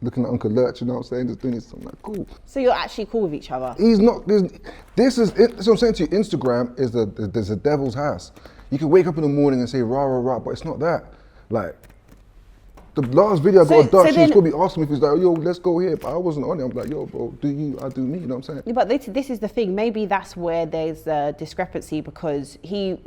[SPEAKER 3] looking like Uncle Lurch, you know what I'm saying? Just doing his something like cool.
[SPEAKER 2] So you're actually cool with each other?
[SPEAKER 3] He's not, this is what I'm saying to you, Instagram is there's a devil's house. You can wake up in the morning and say rah, rah, rah, but it's not that. Like, the last video I got of Dutch, he was probably asking me if he's like, yo, let's go here, but I wasn't on it. I'm like, yo, bro, do you, I do me, you know what I'm saying?
[SPEAKER 2] Yeah, but this is the thing, maybe that's where there's a discrepancy because do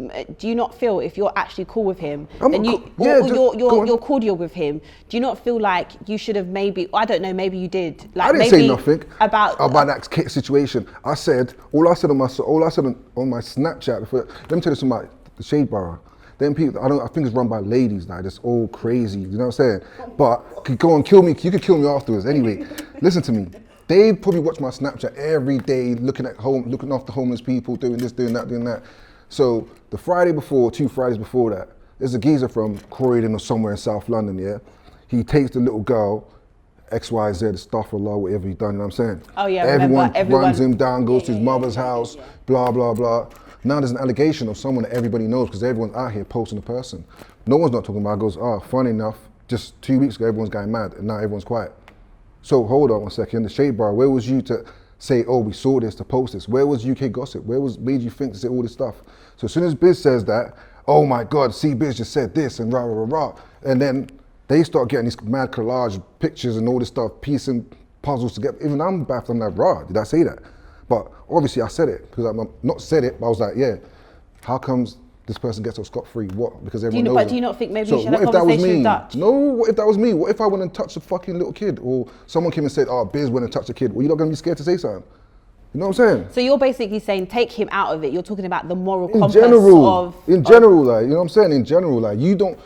[SPEAKER 2] you not feel if you're actually cool with him, then you're cordial with him, do you not feel like you should have maybe, I don't know, maybe you did. Like,
[SPEAKER 3] I didn't say nothing
[SPEAKER 2] about
[SPEAKER 3] that situation. I said, all I said on my Snapchat, let me tell you something about the Shade Bar. Then people, I think it's run by ladies now, just all crazy, you know what I'm saying? But could go and kill me, you could kill me afterwards. Anyway, listen to me. They probably watch my Snapchat every day, looking after homeless people, doing this, doing that, doing that. So the Friday before, 2 Fridays before that, there's a geezer from Croydon or somewhere in South London, yeah? He takes the little girl, XYZ, astaghfirullah, whatever he done, you know what I'm saying?
[SPEAKER 2] Oh yeah,
[SPEAKER 3] everyone runs him down, goes to his mother's house, blah, blah, blah. Now there's an allegation of someone that everybody knows because everyone's out here posting a person. No one's not talking about it. Goes, funny enough, just 2 weeks ago everyone's going mad and now everyone's quiet. So hold on 1 second, the Shade Bar, where was you to say, oh, we saw this, to post this? Where was UK Gossip? Where made you think to say all this stuff? So as soon as Biz says that, oh my God, C BIZ just said this and rah, rah, rah, rah. And then they start getting these mad collage pictures and all this stuff, piecing puzzles together. Even I'm baffled, I'm like, rah, did I say that? But obviously I said it, because I'm not said it, but I was like, yeah, how comes this person gets off scot-free? What? Because everyone knows
[SPEAKER 2] But do you not think maybe you should have a conversation with Dutch?
[SPEAKER 3] No, what if that was me? What if I went and touched a fucking little kid? Or someone came and said, Biz went and touched a kid. Well, you're not going to be scared to say something. You know what I'm saying?
[SPEAKER 2] So you're basically saying take him out of it. You're talking about the moral compass
[SPEAKER 3] of... In general, like, you know what I'm saying? In general, like, you don't...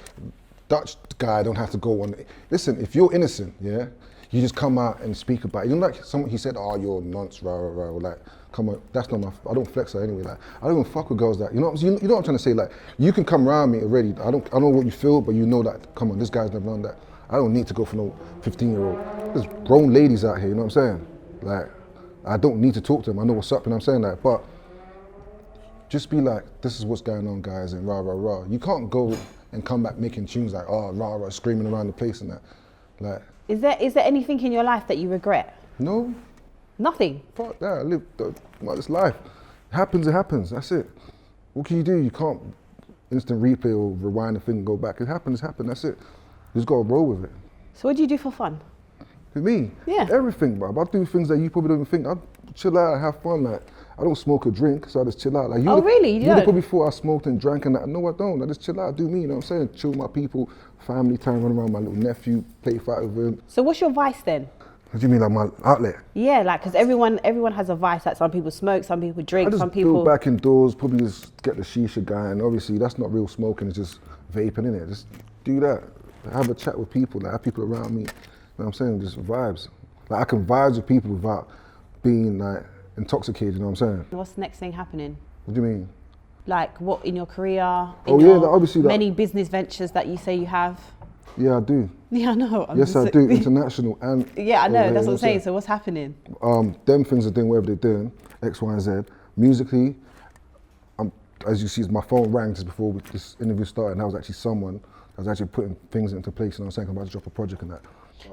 [SPEAKER 3] Dutch guy don't have to go on... Listen, if you're innocent, yeah, you just come out and speak about it. You know, like someone, he said, you're nonce, rah, rah, rah, like... Come on, that's not I don't flex her anyway. Like, I don't even fuck with girls that, you know what I'm trying to say? Like, you can come around me already. I don't know what you feel, but you know that, come on, this guy's never done that. I don't need to go for no 15-year-old. There's grown ladies out here, you know what I'm saying? Like, I don't need to talk to them. I know what's up, you know what I'm saying? Like, but just be like, this is what's going on, guys, and rah, rah, rah. You can't go and come back making tunes like, rah, rah, screaming around the place and that. Like,
[SPEAKER 2] is there anything in your life that you regret?
[SPEAKER 3] No.
[SPEAKER 2] Nothing?
[SPEAKER 3] Fuck that, I live this life. It happens, that's it. What can you do? You can't instant replay or rewind the thing and go back. It happened, that's it. You just gotta roll with it.
[SPEAKER 2] So what do you do for fun?
[SPEAKER 3] For me?
[SPEAKER 2] Yeah.
[SPEAKER 3] Everything, bro. I do things that you probably don't even think. I chill out, I have fun. Like, I don't smoke or drink, so I just chill out. Like,
[SPEAKER 2] really? You don't?
[SPEAKER 3] Probably thought I smoked and drank and that. No, I don't. I just chill out, do me, you know what I'm saying? Chill with my people, family time, run around with my little nephew, play fight with him.
[SPEAKER 2] So what's your vice then?
[SPEAKER 3] What do you mean, like my outlet?
[SPEAKER 2] Yeah, like, because everyone has a vice. Like, some people smoke, some people drink, some people...
[SPEAKER 3] I just go back indoors, probably just get the shisha guy, and obviously that's not real smoking, it's just vaping, innit? Just do that. Have a chat with people, like, have people around me, you know what I'm saying? Just vibes. Like, I can vibe with people without being, like, intoxicated, you know what I'm saying?
[SPEAKER 2] What's the next thing happening?
[SPEAKER 3] What do you mean?
[SPEAKER 2] Like, what in your career?
[SPEAKER 3] Obviously.
[SPEAKER 2] Many business ventures that you say you have?
[SPEAKER 3] Yeah, I do.
[SPEAKER 2] Yeah, I know.
[SPEAKER 3] Yes, I do. International and...
[SPEAKER 2] Yeah, I know. That's what I'm saying. So what's happening?
[SPEAKER 3] Them things are doing whatever they're doing, X, Y, and Z. Musically, as you see, my phone rang just before this interview started, and that was actually someone that was actually putting things into place, and I was saying I'm about to drop a project and that.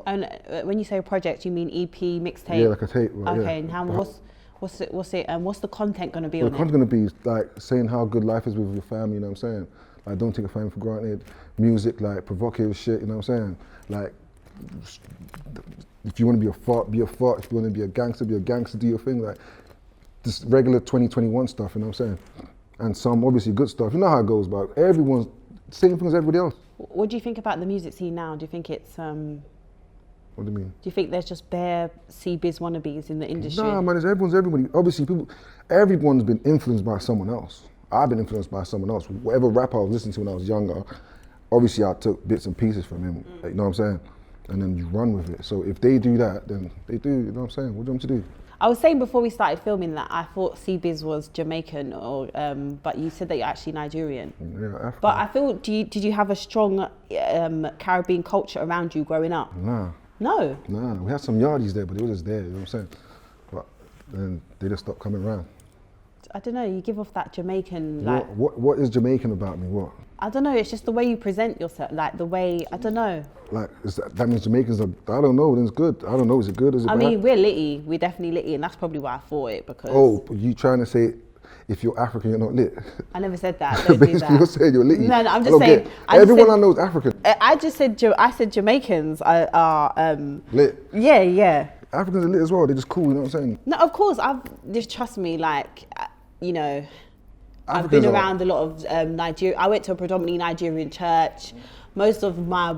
[SPEAKER 2] And when you say a project, you mean EP, mixtape?
[SPEAKER 3] Yeah, like a tape. Right,
[SPEAKER 2] okay,
[SPEAKER 3] yeah.
[SPEAKER 2] and what's the content going to be on it?
[SPEAKER 3] The content's going to be like saying how good life is with your family, you know what I'm saying? I don't take fame for granted. Music, like provocative shit, you know what I'm saying? Like, if you want to be a fuck, be a fuck. If you want to be a gangster, do your thing. Like, just regular 2021 stuff, you know what I'm saying? And some obviously good stuff. You know how it goes, but everyone's same thing as everybody else.
[SPEAKER 2] What do you think about the music scene now? Do you think it's
[SPEAKER 3] What do you mean?
[SPEAKER 2] Do you think there's just bare C BIZ wannabes in the industry?
[SPEAKER 3] Nah, man, everybody. Obviously, everyone's been influenced by someone else. I've been influenced by someone else. Whatever rapper I was listening to when I was younger, obviously I took bits and pieces from him. You know what I'm saying? And then you run with it. So if they do that, then they do. You know what I'm saying? What do you want me to do?
[SPEAKER 2] I was saying before we started filming that I thought C BIZ was Jamaican, but you said that you're actually Nigerian.
[SPEAKER 3] Yeah, African.
[SPEAKER 2] But I feel, did you have a strong Caribbean culture around you growing up?
[SPEAKER 3] Nah.
[SPEAKER 2] No?
[SPEAKER 3] Nah, we had some yardies there, but they were just there, you know what I'm saying? But then they just stopped coming around.
[SPEAKER 2] I don't know, you give off that Jamaican, like...
[SPEAKER 3] What is Jamaican about me, what?
[SPEAKER 2] I don't know, it's just the way you present yourself, like the way, I don't know.
[SPEAKER 3] Like, that means Jamaicans are, I don't know, then it's good. I don't know, is it good, is it bad?
[SPEAKER 2] I mean, we're litty, we're definitely litty, and that's probably why I thought it, because...
[SPEAKER 3] Oh, you trying to say, if you're African, you're not lit?
[SPEAKER 2] I never said that, don't do that.
[SPEAKER 3] You're saying you're litty.
[SPEAKER 2] No, I'm just saying...
[SPEAKER 3] Everyone I know is African.
[SPEAKER 2] I said Jamaicans are...
[SPEAKER 3] lit?
[SPEAKER 2] Yeah.
[SPEAKER 3] Africans are lit as well, they're just cool, you know what I'm saying?
[SPEAKER 2] No, of course, just trust me, like, you know... I've
[SPEAKER 3] Africans
[SPEAKER 2] been around a lot of Nigeria. I went to a predominantly Nigerian church. Most of my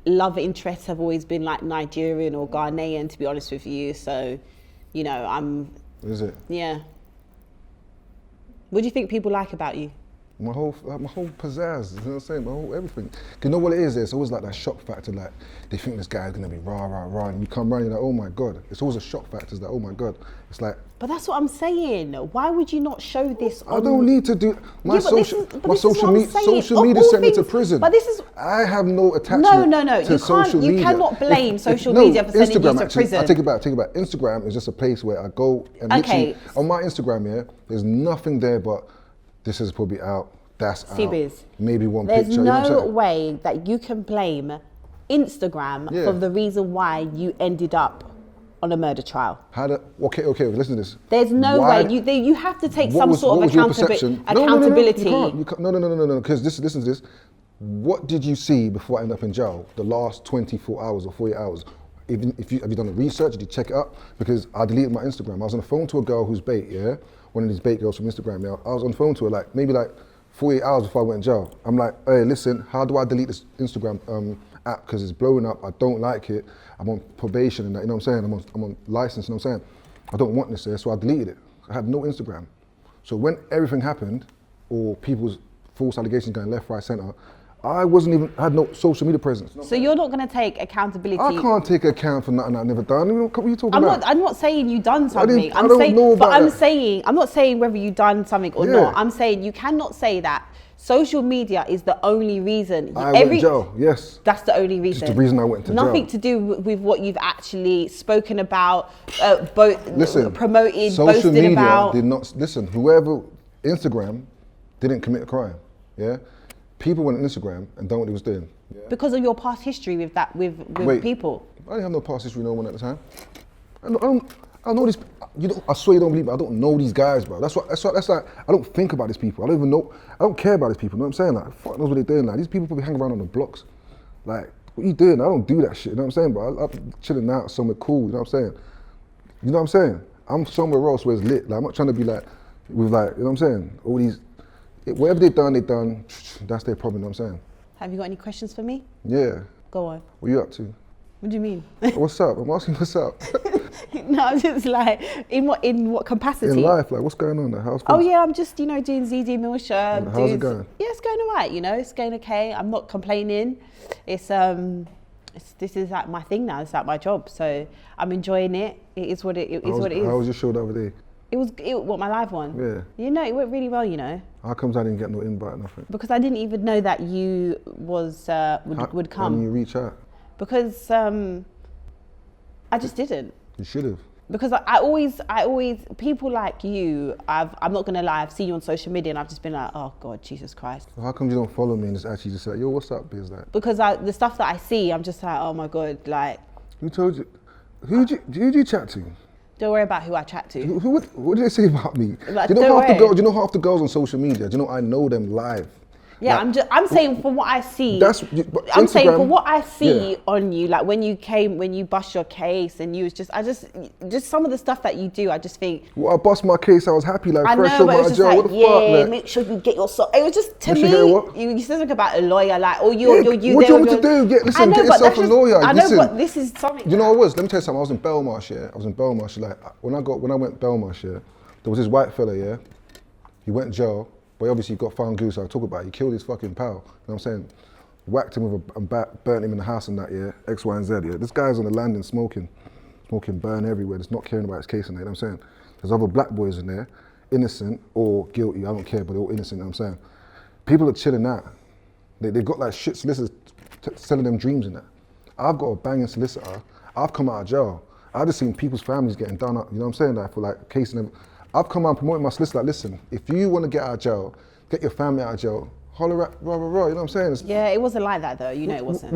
[SPEAKER 2] love interests have always been like Nigerian or Ghanaian, to be honest with you. So, you know, I'm...
[SPEAKER 3] Is it?
[SPEAKER 2] Yeah. What do you think people like about you?
[SPEAKER 3] My whole pizzazz, you know what I'm saying? My whole everything. You know what it is? It's always like that shock factor, like they think this guy's gonna be rah, and you come running like, oh my God. It's always a shock factor, it's like, oh my God. It's like...
[SPEAKER 2] But that's what I'm saying. Why would you not show this on...
[SPEAKER 3] I don't need to do... My social media sent me to prison.
[SPEAKER 2] But this is...
[SPEAKER 3] I have no attachment to social media.
[SPEAKER 2] You cannot blame social media for sending you to prison.
[SPEAKER 3] I take it back. Instagram is just a place where I go and literally... On my Instagram, yeah, there's nothing there but this is probably out, that's
[SPEAKER 2] C
[SPEAKER 3] out.
[SPEAKER 2] BIZ.
[SPEAKER 3] Maybe one
[SPEAKER 2] There's
[SPEAKER 3] picture.
[SPEAKER 2] There's
[SPEAKER 3] you know
[SPEAKER 2] no way that you can blame Instagram for the reason why you ended up on a murder trial.
[SPEAKER 3] Okay, listen to this.
[SPEAKER 2] There's no way, you have to take some sort of accountability.
[SPEAKER 3] No, because listen to this. What did you see before I ended up in jail? The last 24 hours or 48 hours? Have you done the research? Did you check it up? Because I deleted my Instagram. I was on the phone to a girl who's bait, yeah? One of these bait girls from Instagram, yeah? I was on the phone to her maybe 48 hours before I went in jail. I'm like, hey, listen, how do I delete this Instagram app? Because it's blowing up, I don't like it. I'm on probation and that, you know what I'm saying? I'm on license, you know what I'm saying? I don't want this there, so I deleted it. I had no Instagram. So when everything happened, or people's false allegations going left, right, center, I had no social media presence.
[SPEAKER 2] So you're not going to take accountability?
[SPEAKER 3] I can't take account for nothing I've never done. What are you talking about?
[SPEAKER 2] I'm not saying you've done something.
[SPEAKER 3] I'm
[SPEAKER 2] not saying whether you've done something or not. I'm saying you cannot say that social media is the only reason.
[SPEAKER 3] I went to jail, yes.
[SPEAKER 2] That's the only reason.
[SPEAKER 3] Just the reason I went to jail.
[SPEAKER 2] Nothing to do with what you've actually spoken about, promoted,
[SPEAKER 3] social
[SPEAKER 2] boasted about.
[SPEAKER 3] Did not, listen, whoever, Instagram didn't commit a crime, yeah? People went on Instagram and done what they was doing. Yeah.
[SPEAKER 2] Because of your past history with people.
[SPEAKER 3] I didn't have no past history with no one at the time. I know these. I swear you don't believe me. I don't know these guys, bro. That's like I don't think about these people. I don't even know. I don't care about these people. You know what I'm saying? Like, fuck knows what they're doing. Like, these people probably hang around on the blocks. Like, what are you doing? I don't do that shit. You know what I'm saying, bro? I'm chilling out somewhere cool. You know what I'm saying? You know what I'm saying? I'm somewhere else where it's lit. Like, I'm not trying to be like with like, you know what I'm saying? All these. Whatever they done, that's their problem, you know what I'm saying?
[SPEAKER 2] Have you got any questions for me?
[SPEAKER 3] Yeah.
[SPEAKER 2] Go on.
[SPEAKER 3] What are you up to?
[SPEAKER 2] What do you mean?
[SPEAKER 3] What's up? I'm asking what's up.
[SPEAKER 2] No, I'm just like, in what capacity?
[SPEAKER 3] In life, like what's going on? Like, how's
[SPEAKER 2] oh yeah, I'm just, doing ZEZE MILLZ show.
[SPEAKER 3] How's it going?
[SPEAKER 2] Yeah, it's going all right, it's going okay. I'm not complaining. This is like my thing now, it's like my job. So I'm enjoying it. It is what it is.
[SPEAKER 3] How was your show the other day?
[SPEAKER 2] What, my live one?
[SPEAKER 3] Yeah.
[SPEAKER 2] It went really well,
[SPEAKER 3] How comes I didn't get no invite, nothing?
[SPEAKER 2] Because I didn't even know that you would come.
[SPEAKER 3] How did you reach out?
[SPEAKER 2] Because I just didn't.
[SPEAKER 3] You should have.
[SPEAKER 2] Because I always, people like you, I'm not gonna lie, I've seen you on social media and I've just been like, oh God, Jesus Christ.
[SPEAKER 3] So how come you don't follow me and just actually just say, yo, what's up, Biz? Like?
[SPEAKER 2] Because the stuff that I see, I'm just like, oh my God, like.
[SPEAKER 3] Who told you? Who'd you chat to?
[SPEAKER 2] Don't worry about who I chat to.
[SPEAKER 3] What did they say about me?
[SPEAKER 2] Like,
[SPEAKER 3] do you know half the girls on social media? Do you know I know them live?
[SPEAKER 2] Yeah,
[SPEAKER 3] like,
[SPEAKER 2] I'm saying from what I see.
[SPEAKER 3] I'm
[SPEAKER 2] saying from what I see on you, like when you bust your case and you was just some of the stuff that you do, I just think.
[SPEAKER 3] Well, I bust my case, I was happy, like
[SPEAKER 2] I
[SPEAKER 3] fresh
[SPEAKER 2] know,
[SPEAKER 3] out
[SPEAKER 2] but it was
[SPEAKER 3] my
[SPEAKER 2] just
[SPEAKER 3] jail.
[SPEAKER 2] like,
[SPEAKER 3] What the fuck? Like,
[SPEAKER 2] make sure you get your It was just to me. You said something about a lawyer, like, what do you
[SPEAKER 3] want me to do? Listen, get yourself a lawyer.
[SPEAKER 2] I know, but this is something.
[SPEAKER 3] You know what it was? Let me tell you something. I was in Belmarsh, yeah. I was in Belmarsh. Like when I went Belmarsh, yeah, there was this white fella, yeah. He went to jail, but obviously he got found guilty. So I talk about it. He killed his fucking pal. You know what I'm saying? Whacked him with a bat, burnt him in the house and that, yeah. X, Y, and Z, yeah. This guy's on the landing smoking, burn everywhere. Just not caring about his case and that. You know what I'm saying? There's other black boys in there, innocent or guilty. I don't care, but they're all innocent. You know what I'm saying? People are chilling out. They've got like shit solicitors selling them dreams in that. I've got a banging solicitor. I've come out of jail. I've just seen people's families getting done up. You know what I'm saying? Like for like casing them. I've come out and promoted my solicitor. Like, listen, if you want to get out of jail, get your family out of jail. Holler at rah rah rah. You know what I'm saying?
[SPEAKER 2] Yeah, it wasn't like that though. You know, it wasn't.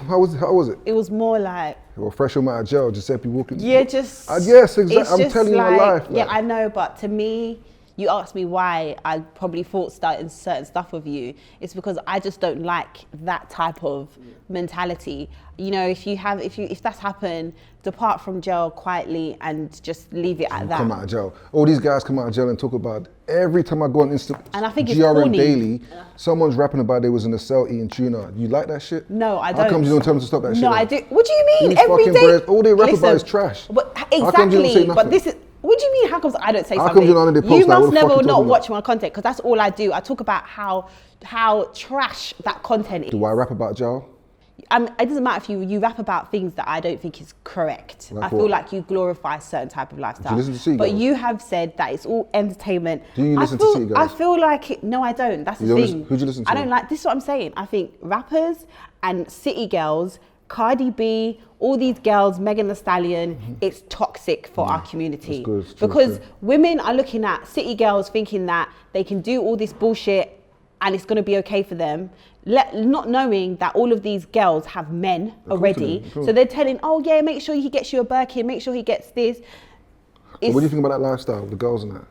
[SPEAKER 3] How was it?
[SPEAKER 2] It was more like.
[SPEAKER 3] Well, fresh out of jail, Giuseppe walking.
[SPEAKER 2] Yeah, just.
[SPEAKER 3] Yes, exactly. I'm telling you my life.
[SPEAKER 2] Like, yeah, I know, but to me. You asked me why I probably thought certain stuff of you. It's because I just don't like that type of mentality. You know, if that's happened, depart from jail quietly and just leave it at that.
[SPEAKER 3] Come out of jail. All these guys come out of jail and talk about every time I go on Instagram.
[SPEAKER 2] And I think it's
[SPEAKER 3] GRM
[SPEAKER 2] corny.
[SPEAKER 3] Daily, someone's rapping about they was in a cell eating tuna. You like that shit?
[SPEAKER 2] No, I don't.
[SPEAKER 3] How come you don't tell them to stop that shit?
[SPEAKER 2] No, I do. What do you mean?
[SPEAKER 3] These
[SPEAKER 2] Every
[SPEAKER 3] fucking
[SPEAKER 2] day.
[SPEAKER 3] breads, all they rap about is trash.
[SPEAKER 2] But
[SPEAKER 3] How come you don't
[SPEAKER 2] exactly.
[SPEAKER 3] say nothing?
[SPEAKER 2] But this is. What do you mean? How come I don't say
[SPEAKER 3] How
[SPEAKER 2] something?
[SPEAKER 3] come you don't post
[SPEAKER 2] you
[SPEAKER 3] like,
[SPEAKER 2] must
[SPEAKER 3] what the fuck
[SPEAKER 2] never
[SPEAKER 3] you
[SPEAKER 2] not
[SPEAKER 3] talking
[SPEAKER 2] watch my content because that's all I do. I talk about how trash that content is.
[SPEAKER 3] Do I rap about jail?
[SPEAKER 2] It doesn't matter if you rap about things that I don't think is correct.
[SPEAKER 3] Like
[SPEAKER 2] I feel like you glorify a certain type of lifestyle.
[SPEAKER 3] Do you listen to C
[SPEAKER 2] But
[SPEAKER 3] Girls?
[SPEAKER 2] you have said that it's all entertainment.
[SPEAKER 3] Do you listen to C Girls?
[SPEAKER 2] I feel like no, I don't. That's the thing.
[SPEAKER 3] Who do you listen to?
[SPEAKER 2] I don't like. This is what I'm saying. I think rappers and city girls, Cardi B, all these girls, Megan Thee Stallion, it's toxic for our community.
[SPEAKER 3] That's good,
[SPEAKER 2] because women are looking at city girls thinking that they can do all this bullshit and it's going to be okay for them, not knowing that all of these girls have men already. So they're telling, oh yeah, make sure he gets you a Birkin, make sure he gets this.
[SPEAKER 3] What do you think about that lifestyle, the girls and that?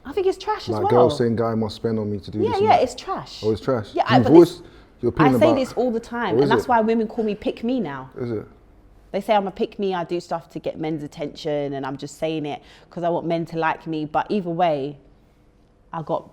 [SPEAKER 2] I think it's trash as well.
[SPEAKER 3] Like girls saying, guy must spend on me to do this.
[SPEAKER 2] Yeah, it's trash.
[SPEAKER 3] Oh, it's trash?
[SPEAKER 2] Yeah,
[SPEAKER 3] I
[SPEAKER 2] say this all the time, and that's why women call me pick me now.
[SPEAKER 3] Is it?
[SPEAKER 2] They say I'm a pick me, I do stuff to get men's attention, and I'm just saying it because I want men to like me. But either way, I got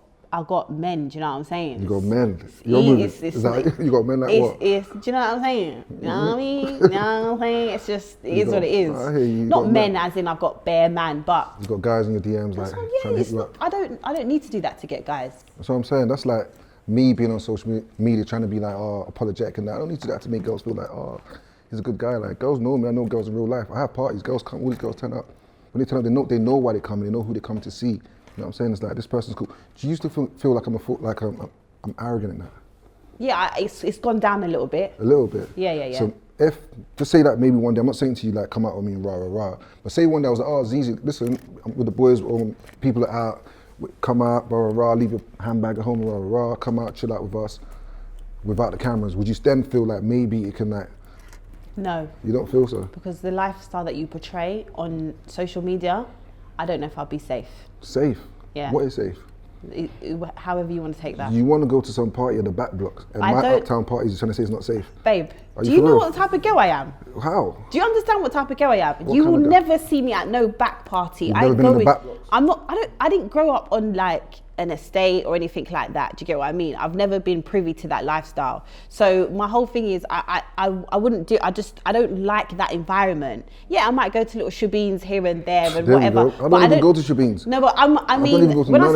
[SPEAKER 2] men, do you know what I'm saying?
[SPEAKER 3] You got men. You got men like what?
[SPEAKER 2] Do you know what I'm saying? You know what I mean? You know what I'm saying? It's just, it is what it is.
[SPEAKER 3] I hear you.
[SPEAKER 2] Not men as in I've got bare man, but.
[SPEAKER 3] You got guys in your DMs like trying to hit you up.
[SPEAKER 2] I don't need to do that to get guys.
[SPEAKER 3] That's what I'm saying. That's like me being on social media trying to be like, apologetic and that. I don't need to do that to make girls feel like, he's a good guy. Like girls know me. I know girls in real life. I have parties. Girls come. All these girls turn up. When they turn up, they know why they come. They know who they come to see. You know what I'm saying? It's like this person's cool. Do you used to feel like I'm arrogant in that?
[SPEAKER 2] Yeah, it's gone down a little bit.
[SPEAKER 3] A little bit.
[SPEAKER 2] Yeah.
[SPEAKER 3] So just say that maybe one day, I'm not saying to you like come out with me and rah rah rah, but say one day I was like, ZEZE, listen, I'm with the boys, people are out, come out, rah rah rah, leave your handbag at home, rah rah rah, come out, chill out with us, without the cameras. Would you then feel like maybe it can like?
[SPEAKER 2] No.
[SPEAKER 3] You don't feel so? Because
[SPEAKER 2] the lifestyle that you portray on social media, I don't know if I'll be safe.
[SPEAKER 3] Safe?
[SPEAKER 2] Yeah.
[SPEAKER 3] What is safe?
[SPEAKER 2] However you want to take that.
[SPEAKER 3] You want to go to some party at the back blocks, and my uptown parties you're trying to say it's not safe.
[SPEAKER 2] Babe, do you know what type of girl I am?
[SPEAKER 3] How?
[SPEAKER 2] Do you understand what type of girl I am? You will never see me at no back party.
[SPEAKER 3] You've never been in the back blocks?
[SPEAKER 2] I didn't grow up on like an estate or anything like that. Do you get what I mean? I've never been privy to that lifestyle. So my whole thing is I wouldn't do, I don't like that environment. Yeah, I might go to little shebeens here and there and whatever.
[SPEAKER 3] I don't even go to shebeens.
[SPEAKER 2] No, but I mean, when I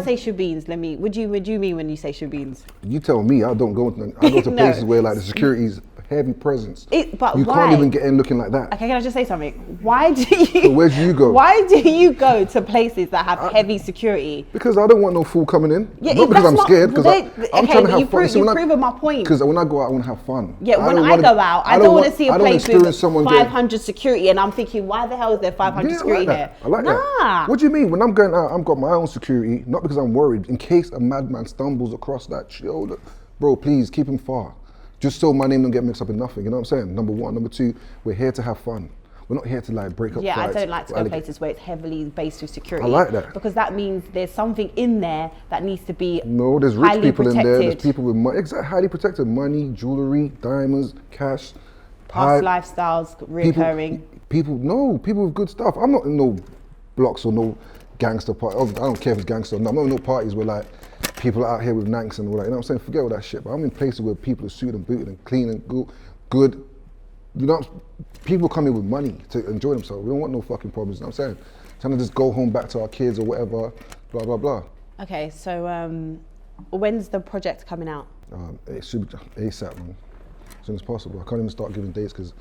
[SPEAKER 2] say shebeens, what do you mean when you say shebeens?
[SPEAKER 3] You tell me. I don't go to, I go to places where like the security's heavy presence.
[SPEAKER 2] But
[SPEAKER 3] you can't even get in looking like that.
[SPEAKER 2] Okay, can I just say something? Why do you?
[SPEAKER 3] So where do you go?
[SPEAKER 2] Why do you go to places that have heavy security?
[SPEAKER 3] Because I don't want no fool coming in.
[SPEAKER 2] Yeah,
[SPEAKER 3] not because I'm scared. Because I'm trying to have fun.
[SPEAKER 2] You've proven my point.
[SPEAKER 3] Because when I go out, I want to have fun.
[SPEAKER 2] Yeah, when I go out, I don't want to see a place with 500 security, and I'm thinking, why the hell is there 500 security here?
[SPEAKER 3] I like that. What do you mean? When I'm going out, I've got my own security, not because I'm worried. In case a madman stumbles across that shoulder, bro, please keep him far. Just so my name don't get mixed up in nothing, you know what I'm saying? Number one. Number two, we're here to have fun. We're not here to like break up
[SPEAKER 2] Yeah,
[SPEAKER 3] fights.
[SPEAKER 2] I don't like to go places where it's heavily based with security.
[SPEAKER 3] I like that.
[SPEAKER 2] Because that means there's something in there that needs to be
[SPEAKER 3] No, there's rich people
[SPEAKER 2] protected.
[SPEAKER 3] in there. There's people with money, exactly, highly protected. Money, jewelry, diamonds, cash.
[SPEAKER 2] Past lifestyles, recurring.
[SPEAKER 3] People with good stuff. I'm not in no blocks or no gangster party. I don't care if it's gangster or not. I'm not in no parties where like people are out here with nanks and all that. You know what I'm saying? Forget all that shit. But I'm in places where people are suited and booted and clean and good. You know, people come in with money to enjoy themselves. We don't want no fucking problems. You know what I'm saying? Trying to just go home back to our kids or whatever. Blah blah blah.
[SPEAKER 2] Okay, so when's the project coming out?
[SPEAKER 3] It should be ASAP, man. As soon as possible. I can't even start giving dates because.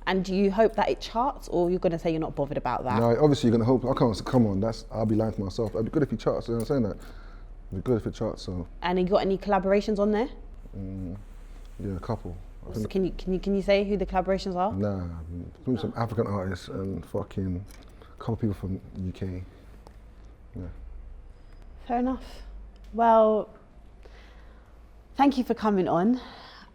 [SPEAKER 2] And do you hope that it charts, or you're going to say you're not bothered about that?
[SPEAKER 3] No, obviously you're going to hope. I can't. Come on, I'll be lying to myself. It'd be good if it charts. You know what I'm saying? That. It'd be good if it charts. So.
[SPEAKER 2] And you got any collaborations on there?
[SPEAKER 3] Yeah, a couple.
[SPEAKER 2] So can you say who the collaborations are?
[SPEAKER 3] Nah, some African artists and fucking a couple people from UK. Yeah.
[SPEAKER 2] Fair enough. Well, thank you for coming on.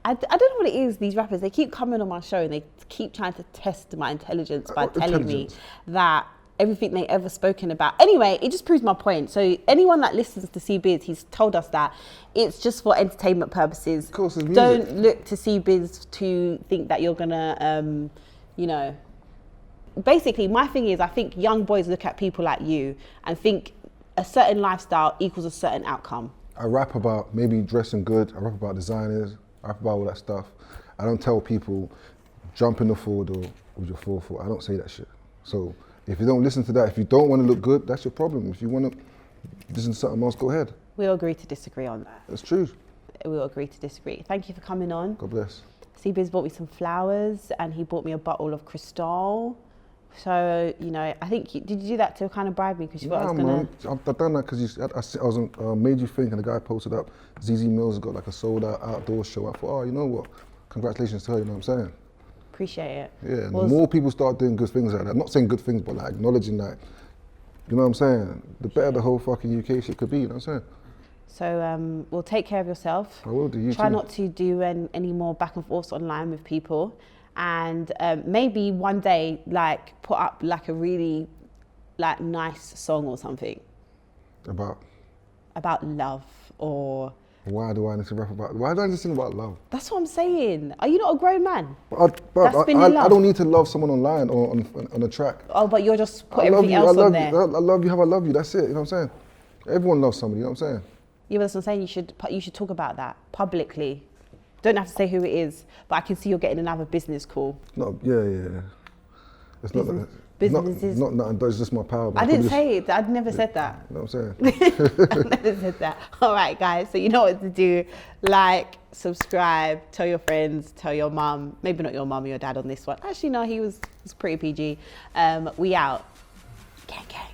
[SPEAKER 2] I don't know what it is, these rappers, they keep coming on my show and they keep trying to test my intelligence by telling me that everything they ever spoken about. Anyway, it just proves my point. So anyone that listens to C BIZ, he's told us that it's just for entertainment purposes.
[SPEAKER 3] Of course, it's music.
[SPEAKER 2] Don't look to C BIZ to think that you're gonna, you know. Basically, my thing is, I think young boys look at people like you and think a certain lifestyle equals a certain outcome.
[SPEAKER 3] I rap about maybe dressing good. I rap about designers. I rap about all that stuff. I don't tell people jump in the Ford or with your 4-4. I don't say that shit. So if you don't listen to that, if you don't want to look good, that's your problem. If you want to listen to something else, go ahead.
[SPEAKER 2] We'll agree to disagree on that.
[SPEAKER 3] That's true.
[SPEAKER 2] We'll agree to disagree. Thank you for coming on.
[SPEAKER 3] God bless.
[SPEAKER 2] C BIZ bought me some flowers and he bought me a bottle of Cristal. So, you know, I think, did you do that to kind of bribe me because you thought I was going to...
[SPEAKER 3] I've done that because I was on Made You Think and the guy posted up, ZEZE MILLZ has got like a sold out outdoor show. I thought, oh, you know what? Congratulations to her, you know what I'm saying?
[SPEAKER 2] Appreciate it.
[SPEAKER 3] Yeah, and the more people start doing good things like that, not saying good things, but like acknowledging that, you know what I'm saying? The better the whole fucking UK shit could be, you know what I'm saying?
[SPEAKER 2] So, well, take care of yourself.
[SPEAKER 3] I will do, you
[SPEAKER 2] Try
[SPEAKER 3] too.
[SPEAKER 2] not to do any more back and forths online with people. And maybe one day, like, put up like a really, like, nice song or something. About love or...
[SPEAKER 3] Why do I need to rap about? Why do I need to sing about love?
[SPEAKER 2] That's what I'm saying. Are you not a grown man?
[SPEAKER 3] I don't need to love someone online or on a track.
[SPEAKER 2] Oh, but you're just put everything else on there.
[SPEAKER 3] I love you how I love you. That's it. You know what I'm saying? Everyone loves somebody. You know what I'm saying? Yeah,
[SPEAKER 2] but that's what I'm saying. You should talk about that publicly. Don't have to say who it is, but I can see you're getting another business call.
[SPEAKER 3] No, yeah. It's
[SPEAKER 2] businesses.
[SPEAKER 3] Not nothing. It's just my power.
[SPEAKER 2] I didn't say it. I'd never said that.
[SPEAKER 3] You know what I'm saying?
[SPEAKER 2] I never said that. All right, guys. So you know what to do. Like, subscribe, tell your friends, tell your mum. Maybe not your mum or your dad on this one. Actually, no, he was pretty PG. We out. Gang, gang.